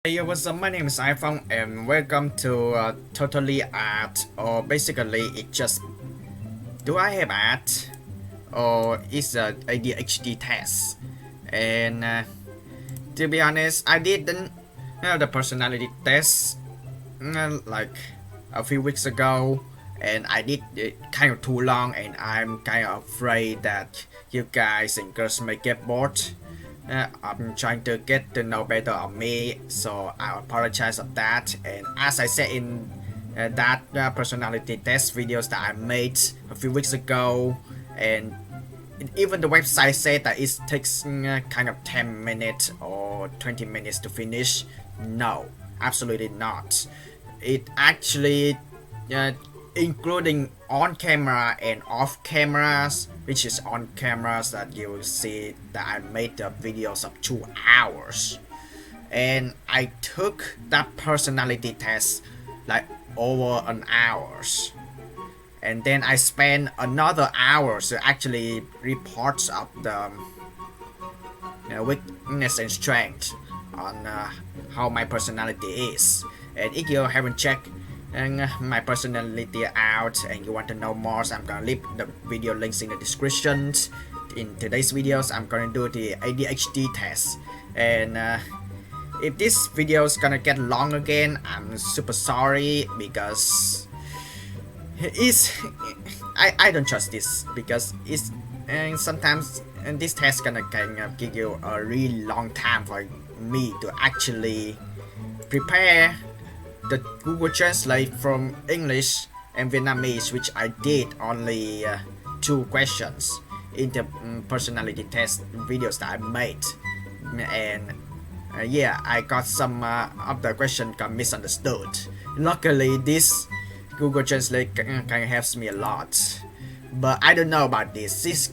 Hey, what's up? My name is iPhong and welcome to Totally Art, or basically it just do I have art or it's a ADHD test. And to be honest, I didn't the personality test like a few weeks ago, and I did it kind of too long, and I'm kind of afraid that you guys and girls may get bored. I'm trying to get to know better of me, so I apologize of that. And as I said in that personality test videos that I made a few weeks ago, and even the website said that it takes kind of 10 minutes or 20 minutes to finish. No, absolutely not. It actually uh, including on camera and off cameras, which is on cameras that you will see that I made the videos of 2 hours, and I took that personality test like over an hours, and then I spent another hour to actually reports of the weakness and strength on how my personality is. And if you haven't checked my personality out and you want to know more, so I'm gonna leave the video links in the description. In today's videos, I'm gonna do the ADHD test, and if this video is gonna get long again, I'm super sorry because it's I don't trust this because it's and sometimes and this test gonna kind of give you a really long time for me to actually prepare the Google Translate from English and Vietnamese, which I did only 2 questions in the personality test videos that I made, and yeah, I got some of the question got misunderstood. Luckily, this Google Translate kind of helps me a lot, but I don't know about this. This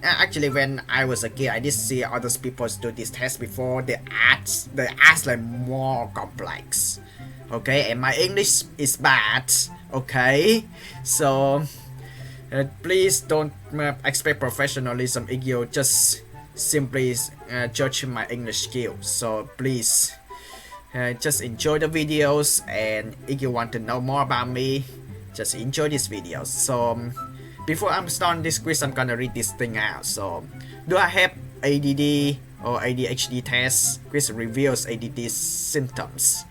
actually, when I was a kid, I did see other people do this test before. They ask like more complex. Okay, and my English is bad. Okay, so please don't expect professionalism if you just simply judge my English skills. So please just enjoy the videos, and if you want to know more about me, just enjoy these videos. So before I'm starting this quiz, I'm gonna read this thing out. So, do I have ADD or ADHD test? Quiz reveals ADD symptoms.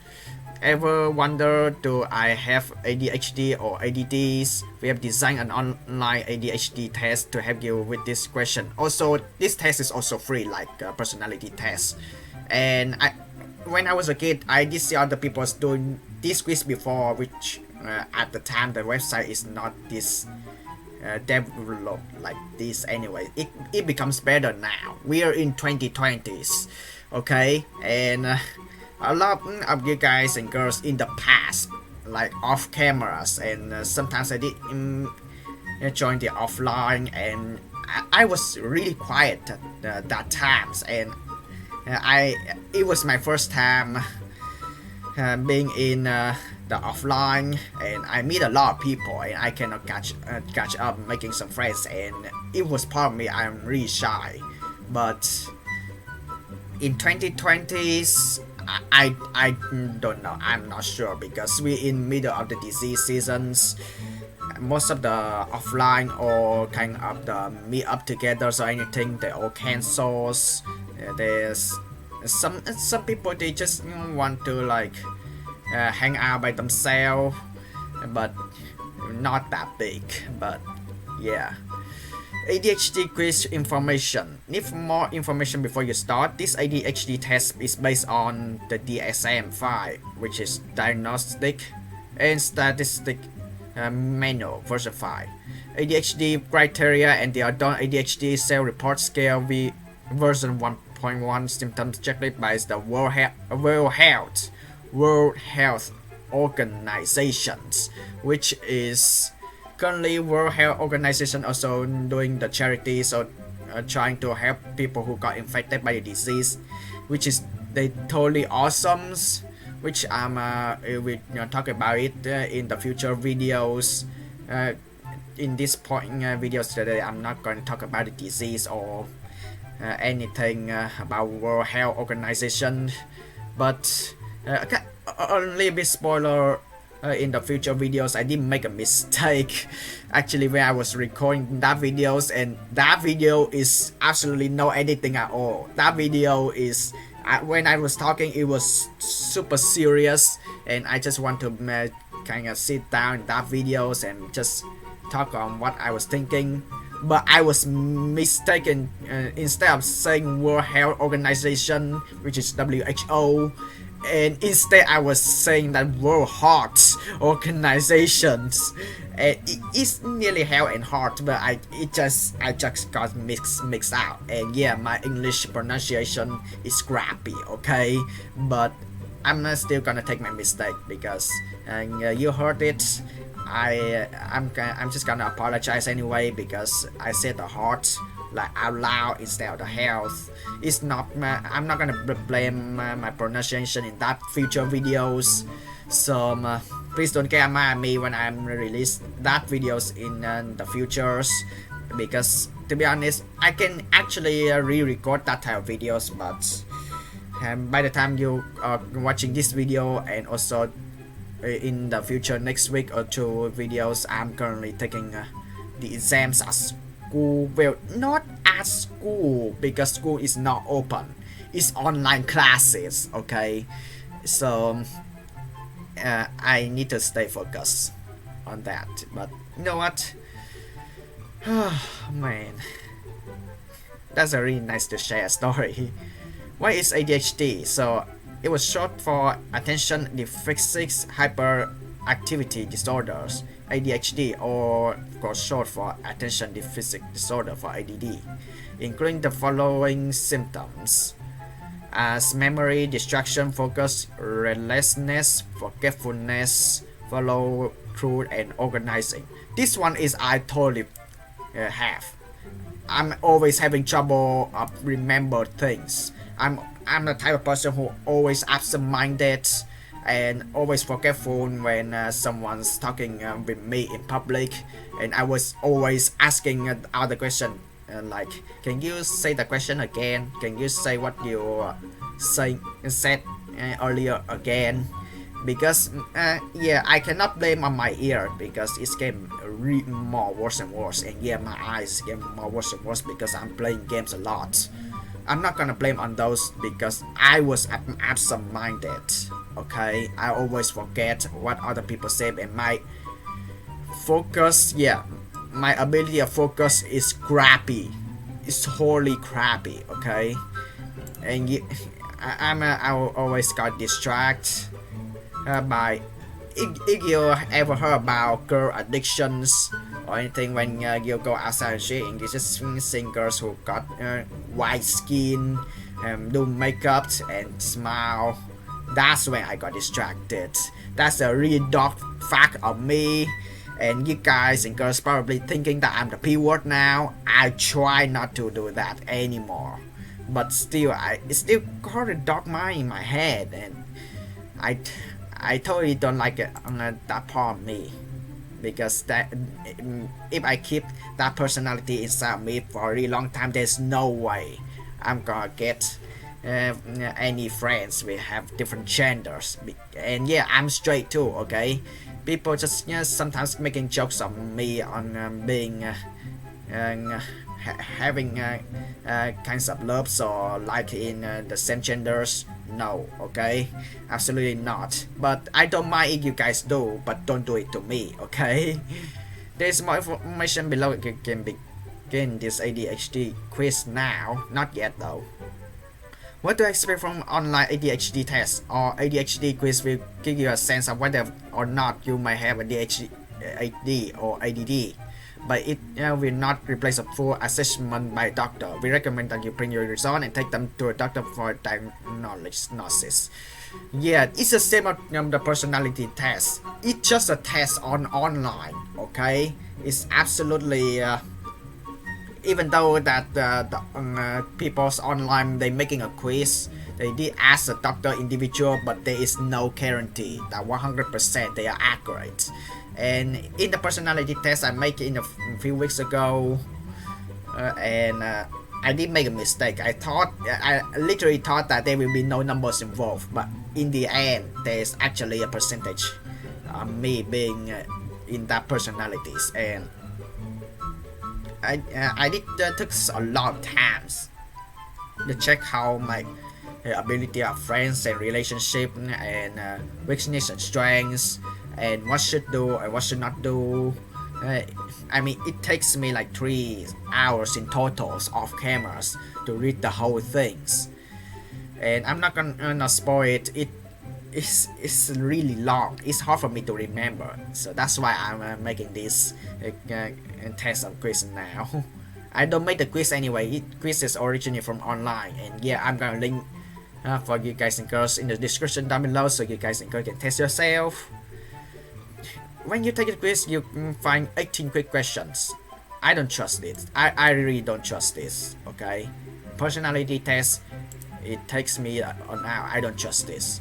Ever wonder, do I have ADHD or ADDs? We have designed an online ADHD test to help you with this question. Also, this test is also free, like a personality test. And when I was a kid, I did see other people doing this quiz before, which at the time the website is not this developed like this anyway. It becomes better now. We are in 2020s, okay, and a lot of you guys and girls in the past, like off cameras, and sometimes I did join the offline, and I was really quiet at that times, and it was my first time being in the offline, and I meet a lot of people, and I cannot catch up making some friends, and it was part of me. I'm really shy, but in 2020s, I don't know. I'm not sure because we're in middle of the disease seasons. Most of the offline or kind of the meet up together or anything, they all cancels. There's some people, they just want to like hang out by themselves, but not that big. But yeah, ADHD quiz information. Need more information before you start? This ADHD test is based on the DSM-5, which is Diagnostic and Statistic Manual version 5. ADHD criteria and the adult ADHD self-report scale version 1.1 symptoms checklist by the World Health Organizations, which is currently World Health Organization also doing the charity, so trying to help people who got infected by the disease, which is they totally awesome. Which we talk about it in the future videos. In this point videos today, I'm not going to talk about the disease or anything about World Health Organization. But okay, only a bit spoiler. In the future videos, I did make a mistake actually when I was recording that videos, and that video is absolutely no editing at all. That video is when I was talking, it was super serious, and I just want to kind of sit down in that videos and just talk on what I was thinking. But I was mistaken. Instead of saying World Health Organization, which is WHO, and instead I was saying that World Heart Organizations. It's nearly Health and Heart, but I just got mixed out. And yeah, my English pronunciation is scrappy, okay? But I'm still gonna take my mistake because you heard it. I'm just gonna apologize anyway because I said the heart like out loud instead of the health. It's not I'm not gonna blame my pronunciation in that future videos. So please don't get mad at me when I'm release that videos in the futures, because to be honest, I can actually re-record that type of videos, but by the time you are watching this video, and also in the future next week or two videos, I'm currently taking the exams at school. Well, not at school because school is not open. It's online classes, okay? So I need to stay focused on that. But you know what? Oh, man, that's a really nice to share story. What is ADHD? So it was short for attention deficit hyperactivity disorders, ADHD, or of course short for attention deficit disorder for ADD, including the following symptoms: as memory, distraction, focus, restlessness, forgetfulness, follow through, and organizing. This one is I totally have. I'm always having trouble remember things. I'm the type of person who always absent-minded and always forgetful when someone's talking with me in public, and I was always asking other question like, can you say the question again? Can you say what you said earlier again? Because yeah, I cannot blame on my ear because it's getting more worse and worse, and yeah, my eyes get more worse and worse because I'm playing games a lot. I'm not gonna blame on those because I was absent-minded, okay? I always forget what other people say, and my focus, yeah, my ability of focus is crappy. It's totally crappy, okay? And I always got distracted by if you ever heard about girl addictions or anything, when you go outside and shit, and you just see girls who got white skin, do makeup and smile. That's when I got distracted. That's a really dark fact of me, and you guys and girls probably thinking that I'm the P word now. I try not to do that anymore, but still, it's still got a dark mind in my head, and I totally don't like it on that part of me, because that if I keep that personality inside me for a really long time, there's no way I'm gonna get any friends. We have different genders, and yeah, I'm straight too, okay? People just sometimes making jokes on me on being having kinds of loves or like in the same genders. No, okay, absolutely not. But I don't mind if you guys do, but don't do it to me, okay? There's more information below. You can begin this ADHD quiz now. Not yet though. What to expect from online ADHD test or ADHD quiz will give you a sense of whether or not you might have ADHD or ADD, but it will not replace a full assessment by a doctor. We recommend that you bring your results and take them to a doctor for diagnosis. Yeah, it's the same as the personality test. It's just a test on online, okay? It's absolutely even though that the people's online, they making a quiz, they did ask the doctor individual, but there is no guarantee that 100% they are accurate. And in the personality test I make in a few weeks ago, and I did make a mistake. I literally thought that there will be no numbers involved, but in the end, there's actually a percentage. Me being in that personalities, and I did took a lot of times to check how my ability of friends and relationship and weakness and strengths and what should do and what should not do. I mean, it takes me like 3 hours in totals off cameras to read the whole things, and I'm not gonna spoil it. It's really long. It's hard for me to remember, so that's why I'm making this test of quiz now. I don't make the quiz anyway. Quiz is originally from online, and yeah, I'm gonna link for you guys and girls in the description down below, so you guys and girls can test yourself. When you take a quiz, you can find 18 quick questions. I don't trust it. I really don't trust this. Okay, personality test. It takes me an hour. I don't trust this.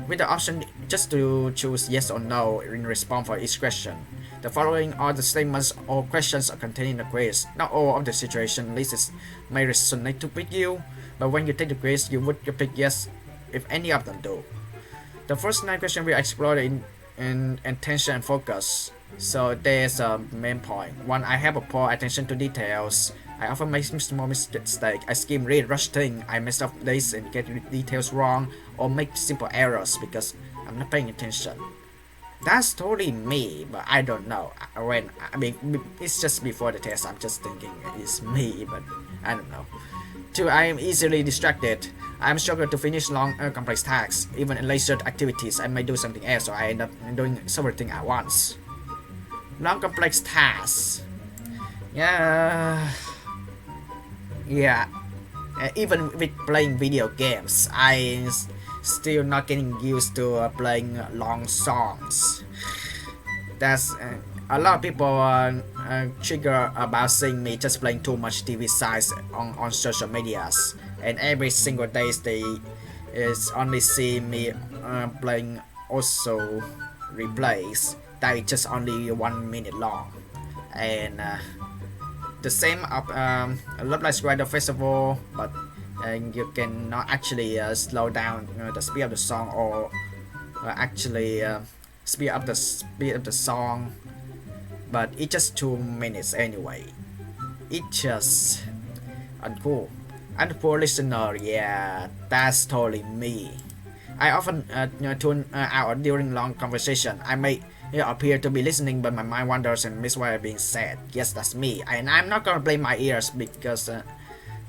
With the option just to choose yes or no in response for each question. The following are the statements or questions are contained in the quiz. Not all of the situation lists may resonate with you, but when you take the quiz, you would pick yes if any of them do. The first 9 questions we explore in attention and focus. So there's a main point. 1. I have a poor attention to details. I often make small mistakes. I skim, read, rush things. I mess up days and get details wrong, or make simple errors because I'm not paying attention. That's totally me, but I don't know. I mean, it's just before the test. I'm just thinking it's me, but I don't know. 2. I am easily distracted. I'm struggle to finish long, complex tasks. Even in leisure activities, I may do something else, so I end up doing several things at once. Long, complex tasks. Yeah. Even with playing video games, I still not getting used to playing long songs. That's a lot of people trigger about seeing me just playing too much TV size on social medias, and every single day they is only see me playing also replays that is just only 1 minute long, and the same of Love Like Spider Festival, but you cannot actually slow down the speed of the song, or actually speed up the song, but it's just 2 minutes anyway. It's just uncool. And poor listener, yeah, that's totally me. I often tune out during long conversation. I may appear to be listening, but my mind wanders and miss what is being said. Yes, that's me. And I'm not gonna blame my ears because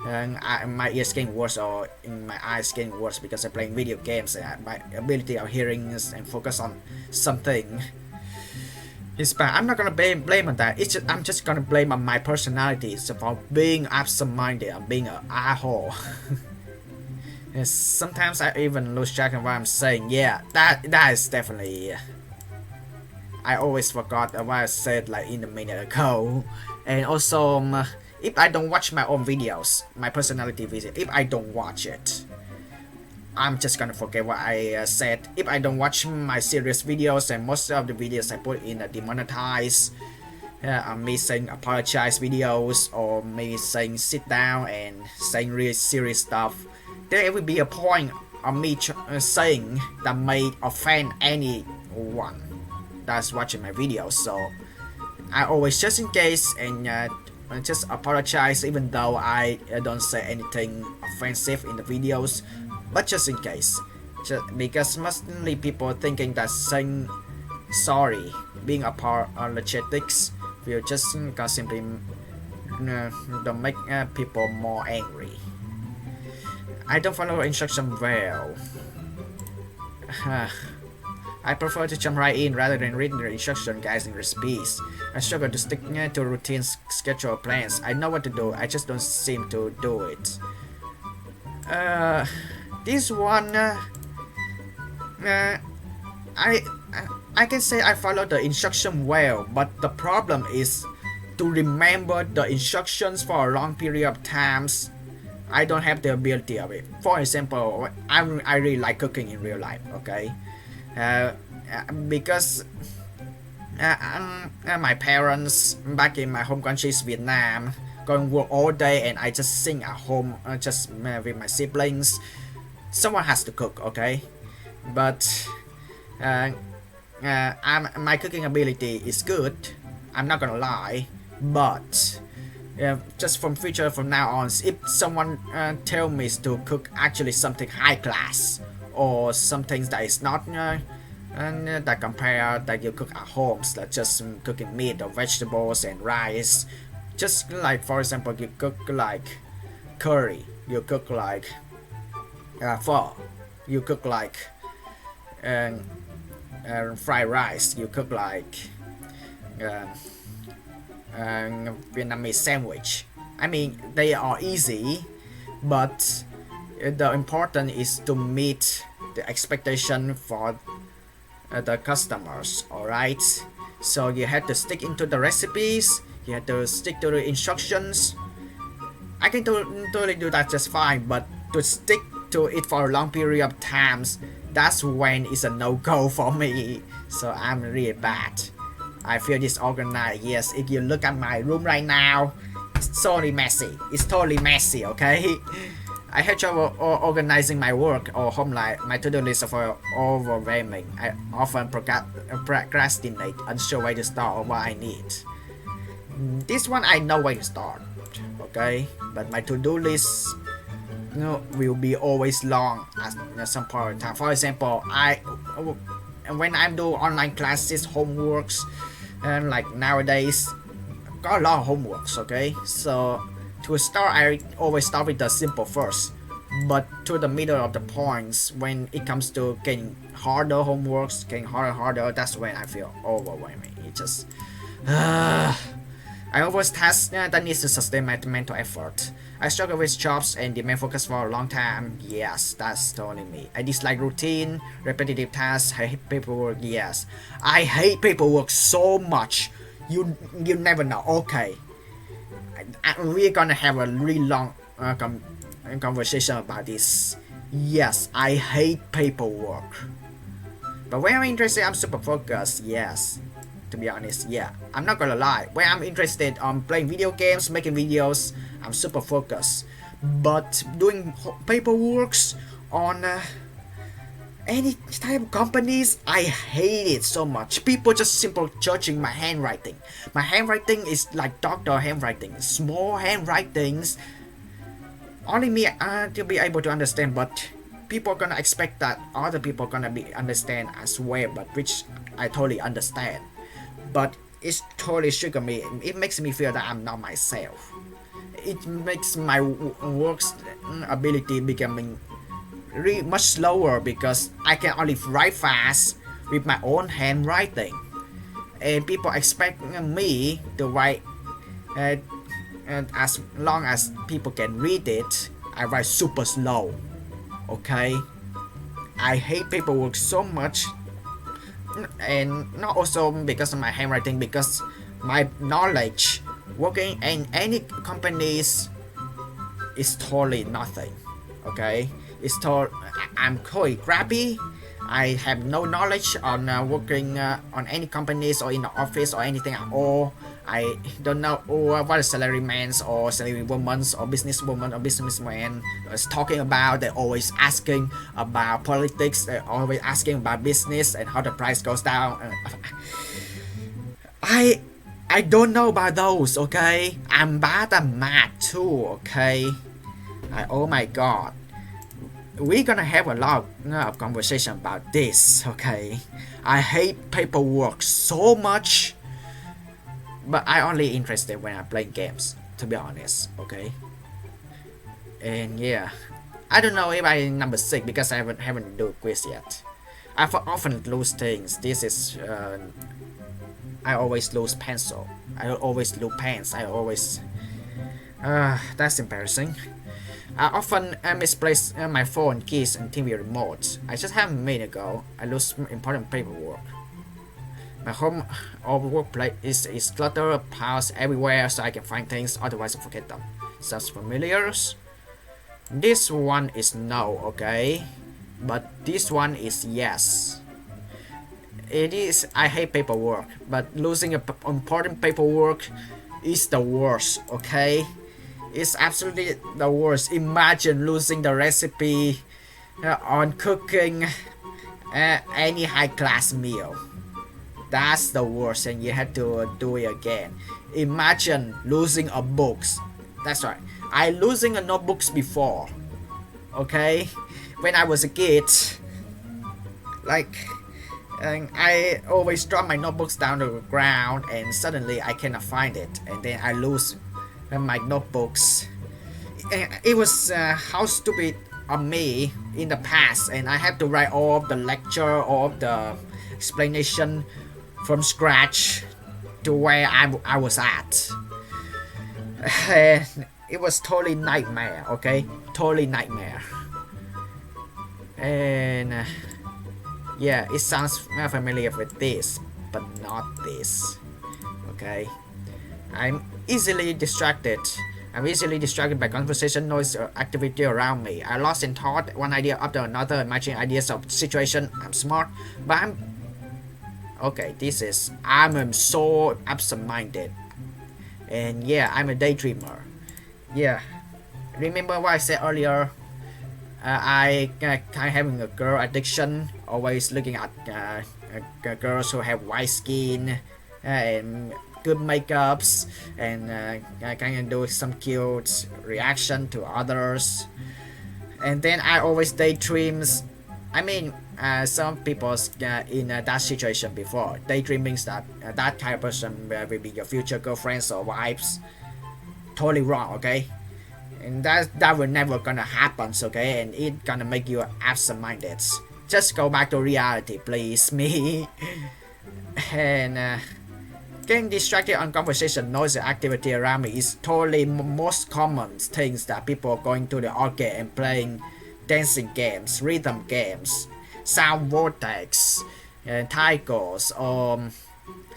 my ears getting worse, or in my eyes getting worse because I'm playing video games. My ability of hearing and focus on something is bad. I'm not gonna blame on that. I'm just gonna blame on my personality. It's about being absent-minded and being an asshole. And sometimes I even lose track of what I'm saying. Yeah, that is definitely. I always forgot what I said like in a minute ago. And also, if I don't watch my own videos, my personality video, if I don't watch it, I'm just gonna forget what I said. If I don't watch my serious videos, and most of the videos I put in demonetized, me saying apologize videos, or me saying sit down and saying really serious stuff, there will be a point of me saying that may offend anyone that's watching my videos. So I always just in case and just apologize, even though I don't say anything offensive in the videos, but just in case, because mostly people thinking that saying sorry, being apologetics, will just simply don't make people more angry. I don't follow instruction well. I prefer to jump right in rather than reading the instruction guides and recipes. I struggle to stick to routine schedule plans. I know what to do, I just don't seem to do it. This one, I can say I follow the instruction well, but the problem is to remember the instructions for a long period of times. I don't have the ability of it. For example, I really like cooking in real life, okay? Because my parents back in my home country, Vietnam, going work all day and I just sing at home, just with my siblings. Someone has to cook, okay? But my cooking ability is good. I'm not gonna lie, but just from now on, if someone tell me to cook actually something high class or something that is not that compare that you cook at home, like just cooking meat or vegetables and rice, just like for example you cook like curry, you cook like pho, you cook like fried rice, you cook like Vietnamese sandwich. I mean, they are easy, but the important is to meet the expectation for the customers. All right, so you have to stick into the recipes. You have to stick to the instructions. I can totally do that just fine, but to stick to it for a long period of times, that's when it's a no-go for me. So I'm really bad. I feel disorganized. Yes, if you look at my room right now, it's totally messy. It's totally messy, okay? I have trouble organizing my work or home life. My to-do list are overwhelming. I often procrastinate, unsure where to start or what I need. This one I know where to start, okay? But my to-do list will be always long at some point in time. For example, when I do online classes, homeworks, and like nowadays, got a lot of homeworks. Okay, so to start, I always start with the simple first. But to the middle of the points, when it comes to getting harder homeworks, getting harder, that's when I feel overwhelming. It just, I always task that needs to sustain my mental effort. I struggle with jobs and demand focus for a long time. Yes, that's totally me. I dislike routine, repetitive tasks. I hate paperwork. Yes, I hate paperwork so much. You never know. Okay, we're gonna have a really long conversation about this. Yes, I hate paperwork. But when I'm interested, I'm super focused. Yes. To be honest, yeah, I'm not gonna lie. When I'm interested on playing video games, making videos, I'm super focused. But doing paperwork on any type of companies, I hate it so much. People just simply judging my handwriting. My handwriting is like doctor handwriting, small handwritings. Only me to be able to understand, but people are gonna expect that other people gonna be understand as well. But which I totally understand. But it's totally sugar me. It makes me feel that I'm not myself. It makes my work's ability becoming really much slower because I can only write fast with my own handwriting, and people expect me to write, and as long as people can read it, I write super slow. Okay, I hate paperwork so much. And not also because of my handwriting, because my knowledge working in any companies is totally nothing. Okay, I'm totally crappy. I have no knowledge on working on any companies or in the office or anything at all. I don't know what a salary man's or salary woman's or businesswoman or businessman is talking about. They're always asking about politics. They're always asking about business and how the price goes down. I don't know about those. Okay, I'm bad at math too. Okay, oh my god. We're gonna have a lot of conversation about this. Okay, I hate paperwork so much. But I only interested when I play games, to be honest, okay? And yeah, I don't know if I number 6 because I haven't do a quiz yet. I often lose things. This is I always lose pencil. I always lose pens. I always that's embarrassing. I often misplace my phone, keys, and TV remote. I just have a minute ago. I lose important paperwork. My home or workplace is cluttered, piles everywhere so I can find things, otherwise I forget them. Sounds familiar? This one is no, okay? But this one is yes. It is, I hate paperwork, but losing important paperwork is the worst, okay? It's absolutely the worst. Imagine losing the recipe on cooking any high class meal. That's the worst, and you have to do it again. Imagine losing a books. That's right. I losing a notebooks before. Okay, when I was a kid, like, and I always drop my notebooks down to the ground, and suddenly I cannot find it, and then I lose my notebooks. It was how stupid of me in the past, and I had to write all of the lecture, all of the explanation from scratch to where I was at. And it was totally nightmare, okay? Totally nightmare. And yeah, it sounds familiar with this, but not this. Okay? I'm easily distracted. I'm easily distracted by conversation, noise, or activity around me. I lost in thought, one idea after another, imagining ideas of situation. I'm smart, but I'm... Okay, I'm so absent-minded. And yeah, I'm a daydreamer. Yeah. Remember what I said earlier? I kind of having a girl addiction, always looking at girls who have white skin and good makeups, and kind of do some cute reaction to others. And then I always daydreams. I mean, some people in that situation before. Daydreaming that that type of person will be your future girlfriends or wives. Totally wrong, okay? And that will never gonna happen, okay? And it gonna make you absent-minded. Just go back to reality, please, me. And getting distracted on conversation, noise, and activity around me is totally most common things that people are going to the arcade and playing dancing games, rhythm games, sound vortex, and tigers,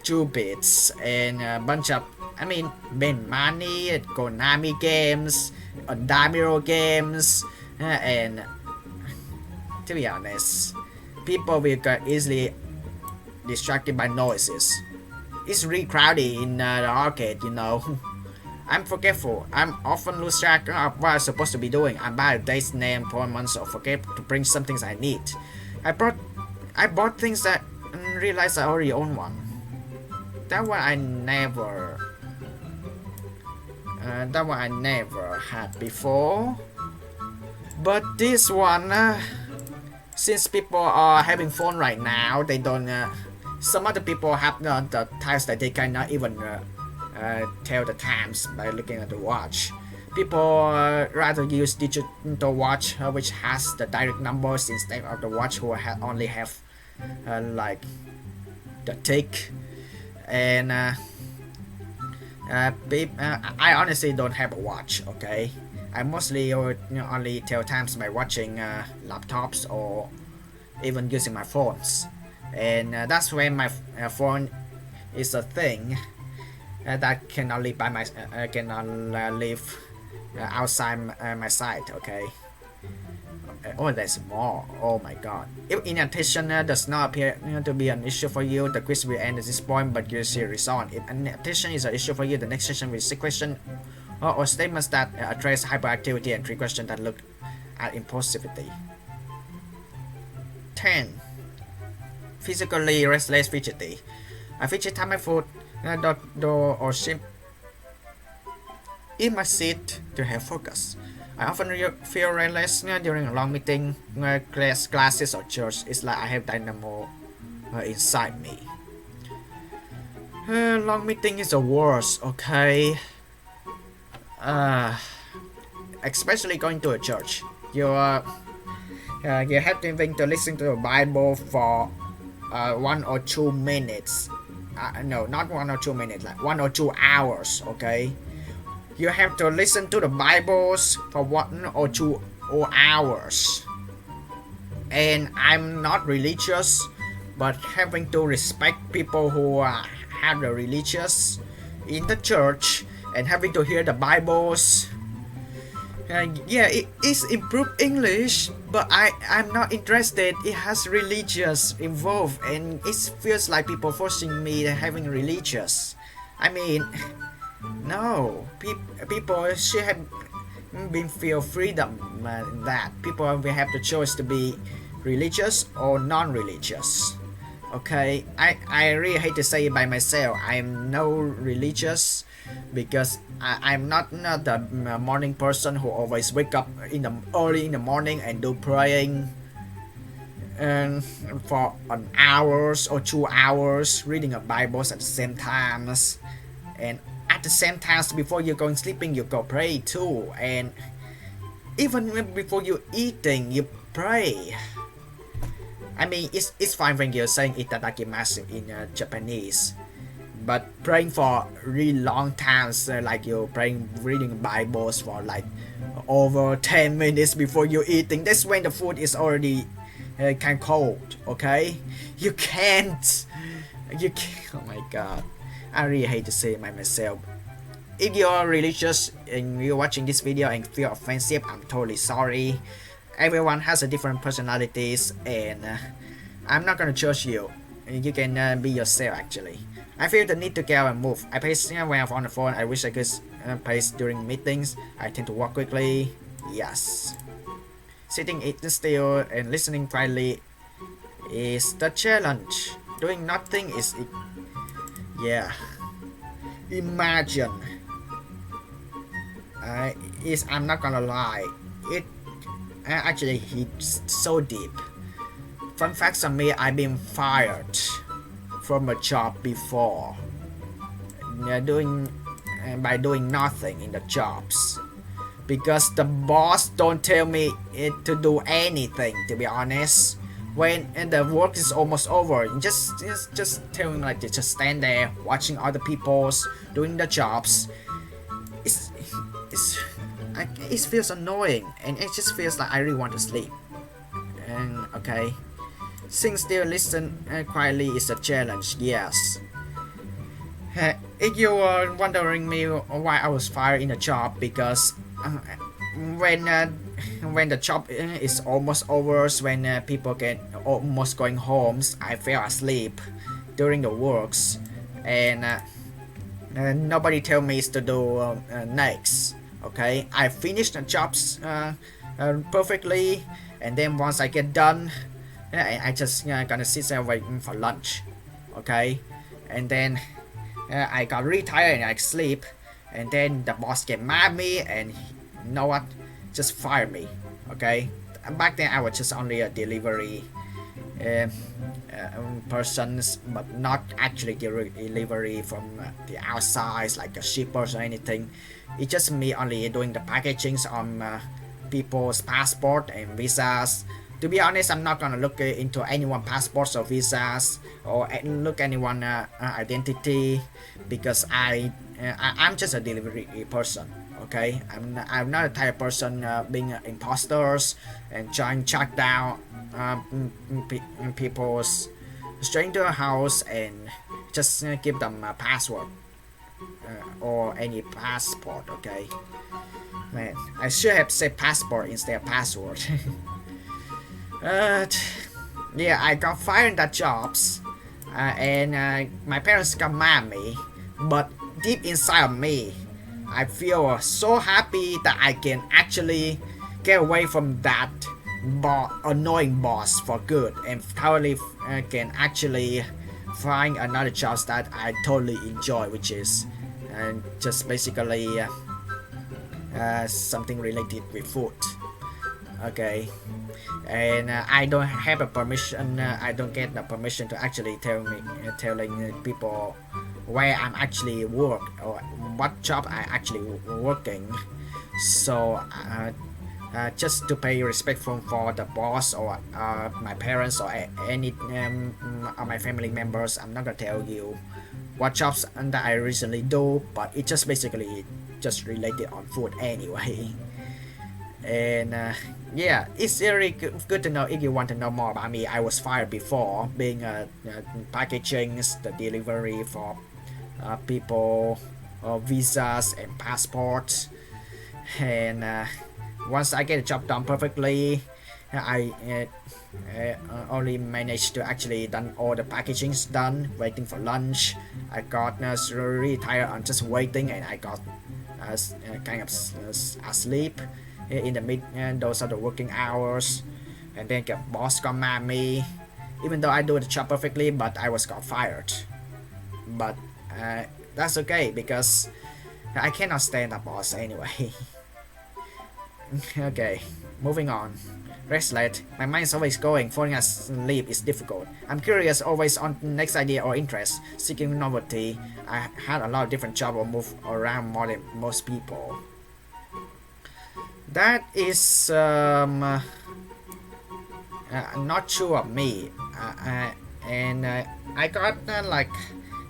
Jubits, and a bunch of, I mean, Money, Konami games, Daimiro games, and to be honest, people will get easily distracted by noises. It's really crowded in the arcade, you know. I'm forgetful. I'm often lose track of what I'm supposed to be doing. I buy a date's name, appointments, or forget to bring some things I need. I bought things that realized I already own one. That one I never had before. But this one, since people are having phone right now, they don't. Some other people have the times that they cannot even tell the times by looking at the watch. People rather use digital watch, which has the direct numbers instead of the watch who only have like the tick. And I honestly don't have a watch, okay? I mostly only tell times by watching laptops or even using my phones. And that's when my phone is a thing that cannot live by my cannot live outside my sight, okay? Oh, there's more. Oh my god. If inattention does not appear to be an issue for you, the quiz will end at this point, but you'll see a result. If inattention is an issue for you, the next session will see questions or statements that address hyperactivity and 3 questions that look at impulsivity. 10. Physically restless fidgety. I fidget tap my foot, door or shift in my seat to have focus. I often feel restless during a long meeting, classes or church. It's like I have dynamo inside me. Long meeting is the worst, okay? Especially going to a church. You have to listen to the Bible for 1 or 2 minutes. No, not 1 or 2 minutes, like 1 or 2 hours, okay? You have to listen to the Bibles for 1 or 2 hours. And I'm not religious, but having to respect people who have the religious in the church and having to hear the Bibles. Yeah, it is improved English, but I'm not interested. It has religious involved, and it feels like people forcing me having religious. I mean, No, people should have been feel freedom that people will have the choice to be religious or non-religious. Okay, I really hate to say it by myself. I'm no religious because I'm not the morning person who always wake up in the early in the morning and do praying and for an hours or 2 hours reading a Bibles at the same times, and at the same times before you're going sleeping you go pray too, and even before you eating you pray. I mean it's fine when you're saying itadakimasu in Japanese, but praying for really long times like you're praying reading Bibles for like over 10 minutes before you're eating, that's when the food is already kind of cold. Okay, you can't oh my god, I really hate to say it by myself. If you're religious and you're watching this video and feel offensive, I'm totally sorry. Everyone has a different personalities, and I'm not gonna judge you. You can be yourself actually. I feel the need to get out and move. I pace when I'm on the phone. I wish I could pace during meetings. I tend to walk quickly. Yes. Sitting still and listening quietly is the challenge. Doing nothing is... yeah. Imagine. I'm not gonna lie. It actually hits so deep. Fun facts on me, I've been fired from a job before. By doing nothing in the jobs. Because the boss don't tell me to do anything, to be honest. When the work is almost over, just tell me like to just stand there watching other people's doing the jobs. It's it feels annoying, and it just feels like I really want to sleep. And okay, sitting still listen quietly is a challenge. Yes. If you were wondering me why I was fired in a job, because when the job is almost over, when people get almost going home, I fell asleep during the works, and nobody tell me to do next. Okay, I finished the jobs perfectly, and then once I get done, I just gonna sit there waiting for lunch. Okay, and then I got really tired and I sleep, and then the boss get mad at me and you know what, just fire me. Okay, back then I was just only a delivery persons, but not actually delivery from the outside like a shippers or anything. It's just me only doing the packagings on people's passport and visas. To be honest, I'm not gonna look into anyone passports or visas or look anyone identity, because I'm just a delivery person. Okay, I'm not a type of person being imposters and trying to track down people's straight into a house and just give them a password or any passport. Okay, man, I should have said passport instead of password. Yeah, I got fired in that jobs, and my parents got mad at me, but deep inside of me, I feel so happy that I can actually get away from that annoying boss for good, and totally can actually find another job that I totally enjoy, which is just basically something related with food. Okay, and I don't have a permission. I don't get the permission to actually telling people where I'm actually work or what job I actually working. So just to pay respect for the boss or my parents or any of my family members, I'm not gonna tell you what jobs that I recently do, but it just basically just related on food anyway. And yeah, it's really good to know. If you want to know more about me, I was fired before being packaging the delivery for people visas and passports, and once I get the job done perfectly, only managed to actually done all the packagings done, waiting for lunch. I got really tired on just waiting, and I got kind of asleep in the mid those are the working hours, and then the boss got mad at me, even though I do the job perfectly, but I was got fired. But that's okay because I cannot stand the boss anyway. Okay, moving on. Rest late. My mind's always going. Falling asleep is difficult. I'm curious, always on the next idea or interest. Seeking novelty. I had a lot of different jobs or move around more than most people. That is not true of me. And I got like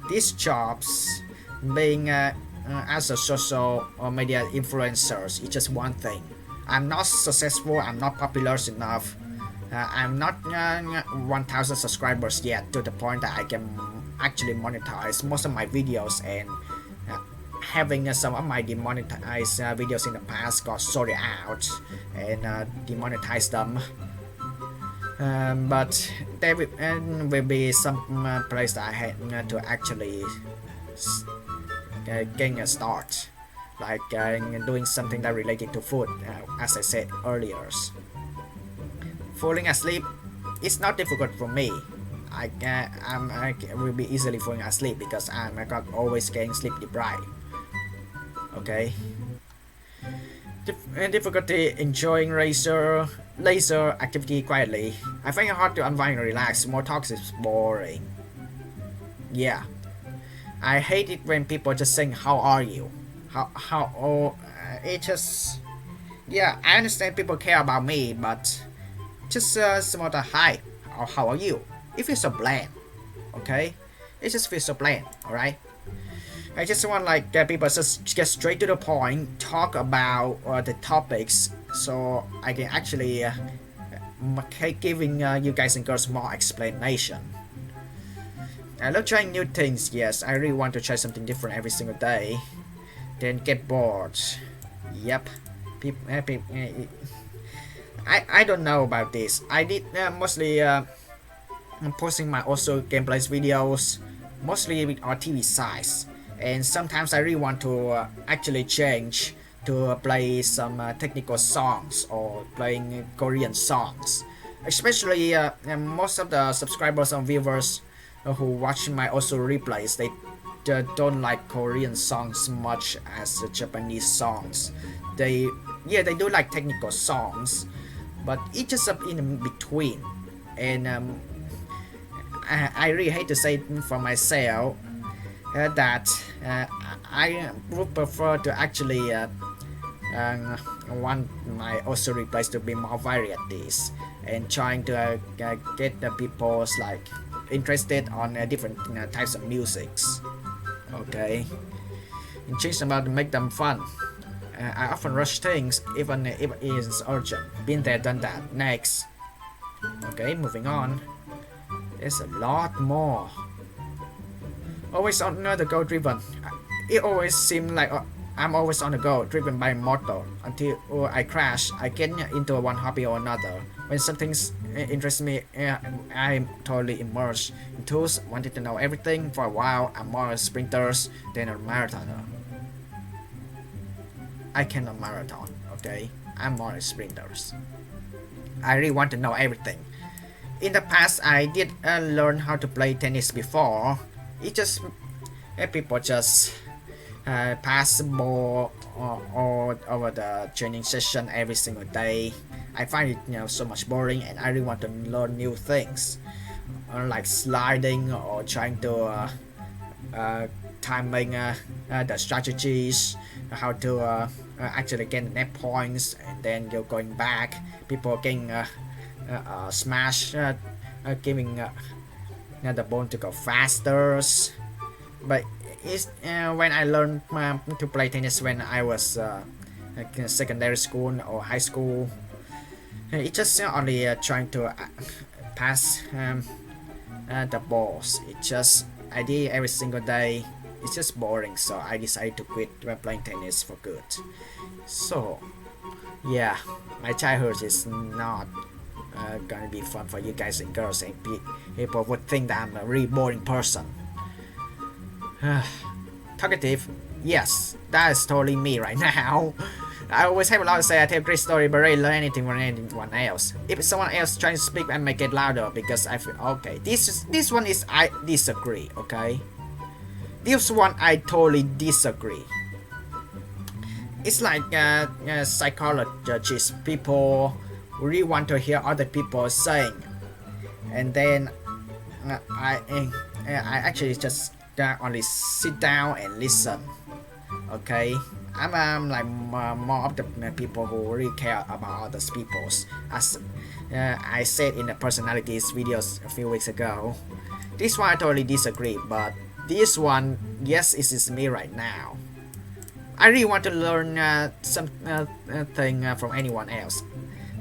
these jobs being as a social media influencers. It's just one thing. I'm not successful, I'm not popular enough, I'm not 1000 subscribers yet to the point that I can actually monetize most of my videos, and having some of my demonetized videos in the past got sorted out and demonetized them. But there will be some place that I had to actually gain a start, like doing something that related to food, as I said earlier. Falling asleep is not difficult for me. I will be easily falling asleep because I got always getting sleep deprived. Okay. Difficulty enjoying laser activity quietly. I find it hard to unwind and relax. Small talks is boring. Yeah, I hate it when people just saying how are you, how oh it just, yeah, I understand people care about me, but just small talk, hi, how are you? It feels so bland. Okay, it just feels so bland. All right. I just want like people just get straight to the point, talk about the topics, so I can actually giving you guys and girls more explanation. I love trying new things. Yes, I really want to try something different every single day. Then get bored. Yep. I don't know about this. I did mostly posting my also gameplays videos, mostly with our TV size. And sometimes I really want to actually change to play some technical songs or playing Korean songs. Especially most of the subscribers and viewers who watch my also replays, they don't like Korean songs much as Japanese songs. They do like technical songs, but it's just up in between. And I really hate to say it for myself that I would prefer to actually want my also replays to be more varieties and trying to get the people's like interested on different types of musics. Okay, and change them out to make them fun. I often rush things even if it is urgent. Been there, done that. Next. Okay, moving on. There's a lot more. Always on the go driven. It always seems like I'm always on the go, driven by motor. Until I crash, I get into one hobby or another. When something interests me, I'm totally immersed in tools, wanting to know everything. For a while, I'm more a sprinter than a marathoner. I cannot marathon, okay? I'm more a sprinter. I really want to know everything. In the past, I did learn how to play tennis before. It just people just pass the ball all over the training session every single day. I find it so much boring, and I really want to learn new things, like sliding or trying to timing the strategies, how to actually get net points, and then you're going back. People getting smash, giving the ball to go faster. But it's when I learned to play tennis when I was like in secondary school or high school. It's just only trying to pass the balls. It just I did every single day. It's just boring, so I decided to quit playing tennis for good. So yeah, my childhood is not gonna be fun for you guys and girls, and people would think that I'm a really boring person. Talkative, yes, that is totally me right now. I always have a lot to say. I tell a great story, but rarely learn anything from anyone else. If someone else tries to speak, I make it louder because I feel okay. This one is I disagree. Okay, this one I totally disagree. It's like psychologists. People really want to hear other people saying, and then I actually just only sit down and listen. Okay, I'm like more of the people who really care about other people's. As I said in the personalities videos a few weeks ago, this one I totally disagree. But this one, yes, it is me right now. I really want to learn something from anyone else.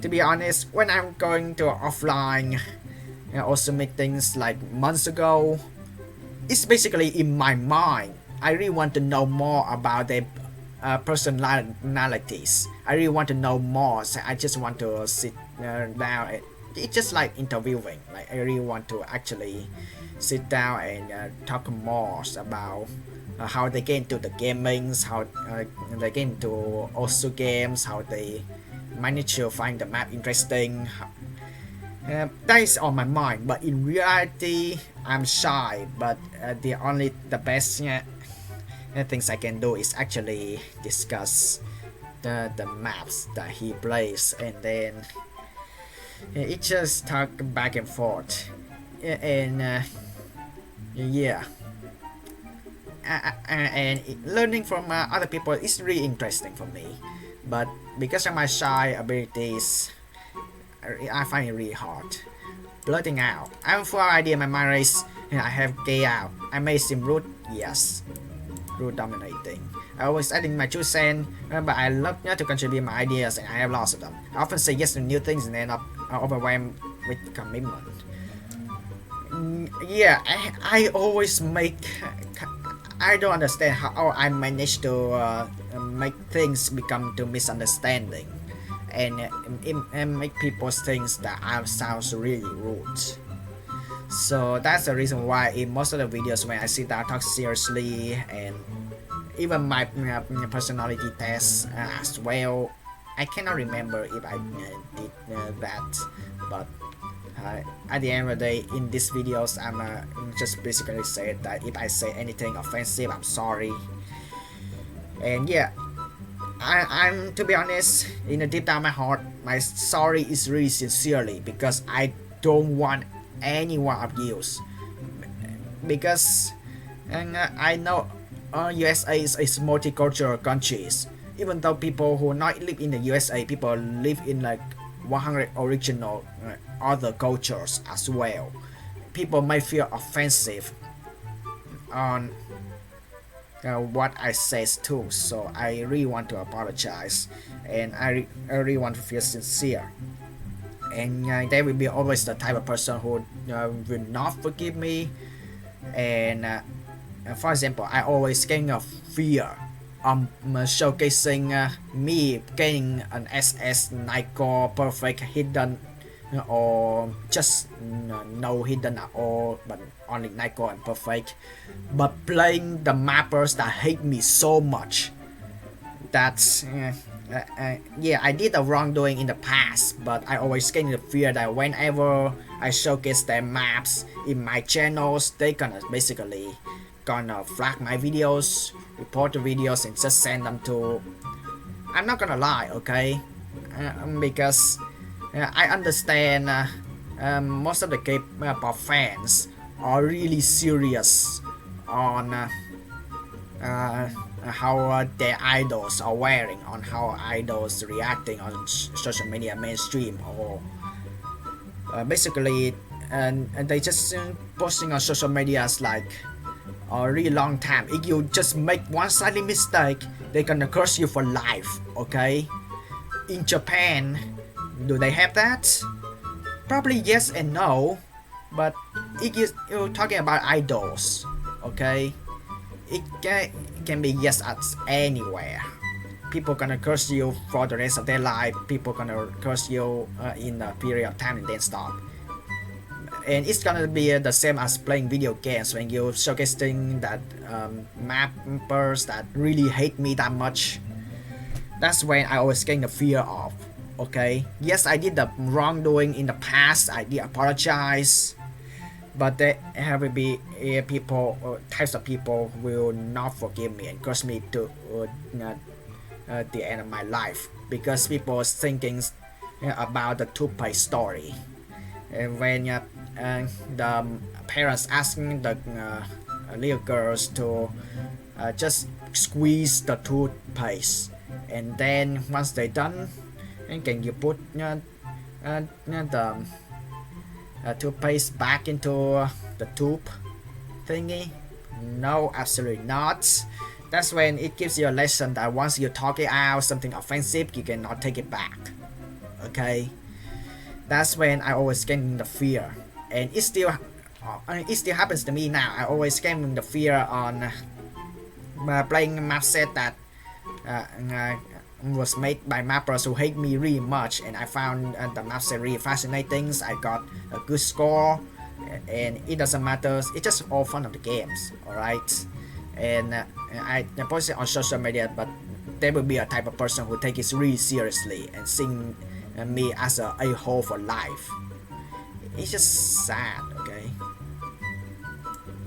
To be honest, when I'm going to offline, also meetings like months ago, it's basically in my mind. I really want to know more about their personalities. I really want to know more. So I just want to sit down. It's just like interviewing. Like I really want to actually sit down and talk more about how they get into the gamings, how they get into also games, how they manage to find the map interesting. That is on my mind, but in reality, I'm shy. But the best things I can do is actually discuss the maps that he plays, and then it just talk back and forth, and yeah. And learning from other people is really interesting for me, but because of my shy abilities, I find it really hard. Blurting out. I'm full of idea. My mind race. I have gay out. I may seem rude. Yes, rude dominating. I always adding my 2 cents, but I love to contribute my ideas, and I have lots of them. I often say yes to new things and end up overwhelmed with commitment. Yeah, I always make. I don't understand how I manage to make things become to misunderstanding, and make people think that I sounds really rude. So that's the reason why in most of the videos when I sit down talk seriously, and even my personality test as well, I cannot remember if I did that, but at the end of the day, in these videos, I'm just basically say that if I say anything offensive, I'm sorry. And yeah, I'm to be honest, in the deep down my heart, my sorry is really sincerely because I don't want anyone abuse. Because I know USA is multicultural countries. Even though people who not live in the USA, people live in like 100 original other cultures as well. People might feel offensive on what I says too, so I really want to apologize, and I really want to feel sincere. And there will be always the type of person who will not forgive me. And for example, I always getting a fear showcasing me getting an SS Nico perfect hidden, or just no hidden at all, but only Nico and perfect, but playing the mappers that hate me so much. That's yeah, I did a wrongdoing in the past, but I always get the fear that whenever I showcase their maps in my channels, they gonna basically gonna flag my videos, report the videos, and just send them to. I'm not gonna lie, okay, because I understand most of the K-pop fans are really serious on how their idols are wearing, on how idols reacting on social media mainstream, or basically and they just posting on social medias like a really long time. If you just make one silly mistake, they're gonna curse you for life, okay? In Japan, do they have that? Probably yes and no, but if you're talking about idols, okay, it can be yes at anywhere. people gonna curse you for the rest of their life. People gonna curse you in a period of time and then stop. And it's gonna be the same as playing video games when you're showcasing that mappers that really hate me that much. That's when I always get the fear of. Okay, yes, I did the wrongdoing in the past. I did apologize, but there will be people, types of people will not forgive me and curse me to the end of my life because people are thinking about the toothpaste story. And when the parents asking the little girls to just squeeze the toothpaste, and then once they're done, and can you put the toothpaste back into the tube thingy? No, absolutely not. That's when it gives you a lesson that once you talk it out something offensive, you cannot take it back. Okay, that's when I always get in the fear, and it still happens to me now. I always get in the fear on playing map set that was made by mappers who hate me really much, and I found the map set really fascinating. I got a good score, and it doesn't matter. It's just all fun of the games, alright? And I post it on social media, but there will be a type of person who take it really seriously and seeing me as a hole for life. It's just sad, okay?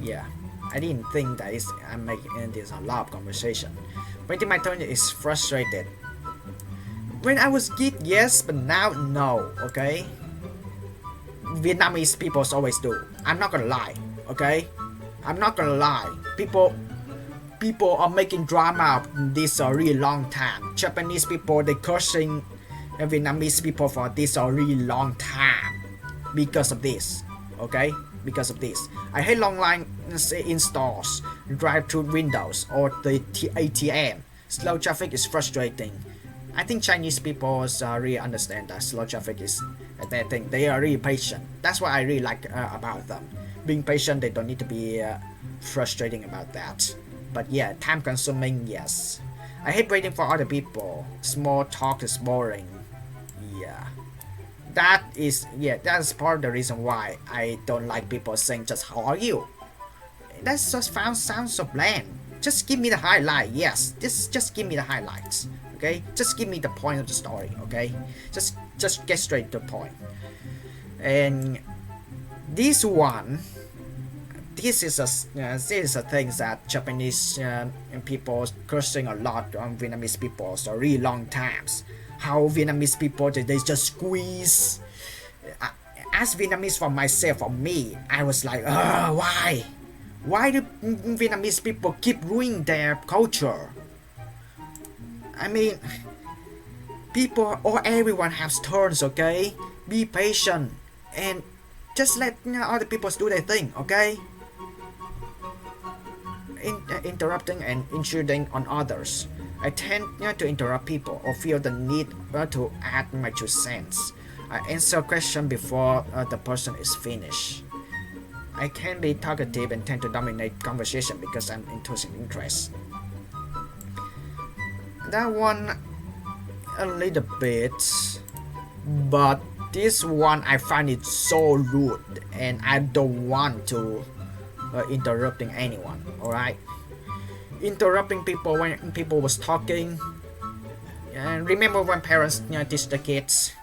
Yeah, I didn't think that I'm making this a lot of conversation. Waiting my turn is frustrated. When I was kid, yes, but now no, okay? Vietnamese people always do. I'm not gonna lie, okay? I'm not gonna lie. People are making drama this a really long time. Japanese people, they cursing Vietnamese people for this a really long time because of this, okay? Because of this. I hate long line in stores, drive-through windows, or the ATM. Slow traffic is frustrating. I think Chinese people really understand that slow traffic is a bad thing. They are really patient. That's what I really like about them. Being patient, they don't need to be frustrating about that. But yeah, time consuming, yes. I hate waiting for other people. Small talk is boring. Yeah. That's part of the reason why I don't like people saying just how are you. That just sounds so bland. Just give me the highlight. Yes, just give me the highlights. Okay, just give me the point of the story. Okay, just get straight to the point. And this is a thing that Japanese people cursing a lot on Vietnamese people for really long times. How Vietnamese people they just squeeze. As Vietnamese for me, I was like, why? Why do Vietnamese people keep ruining their culture? I mean, people or everyone has turns, okay? Be patient and just let other people do their thing, okay? Interrupting and intruding on others. I tend to interrupt people or feel the need to add my 2 cents. I answer a question before the person is finished. I can be talkative and tend to dominate conversation because I'm into interest. That one a little bit, but this one I find it so rude and I don't want to interrupting anyone, alright? Interrupting people when people was talking. And remember when parents teach the kids,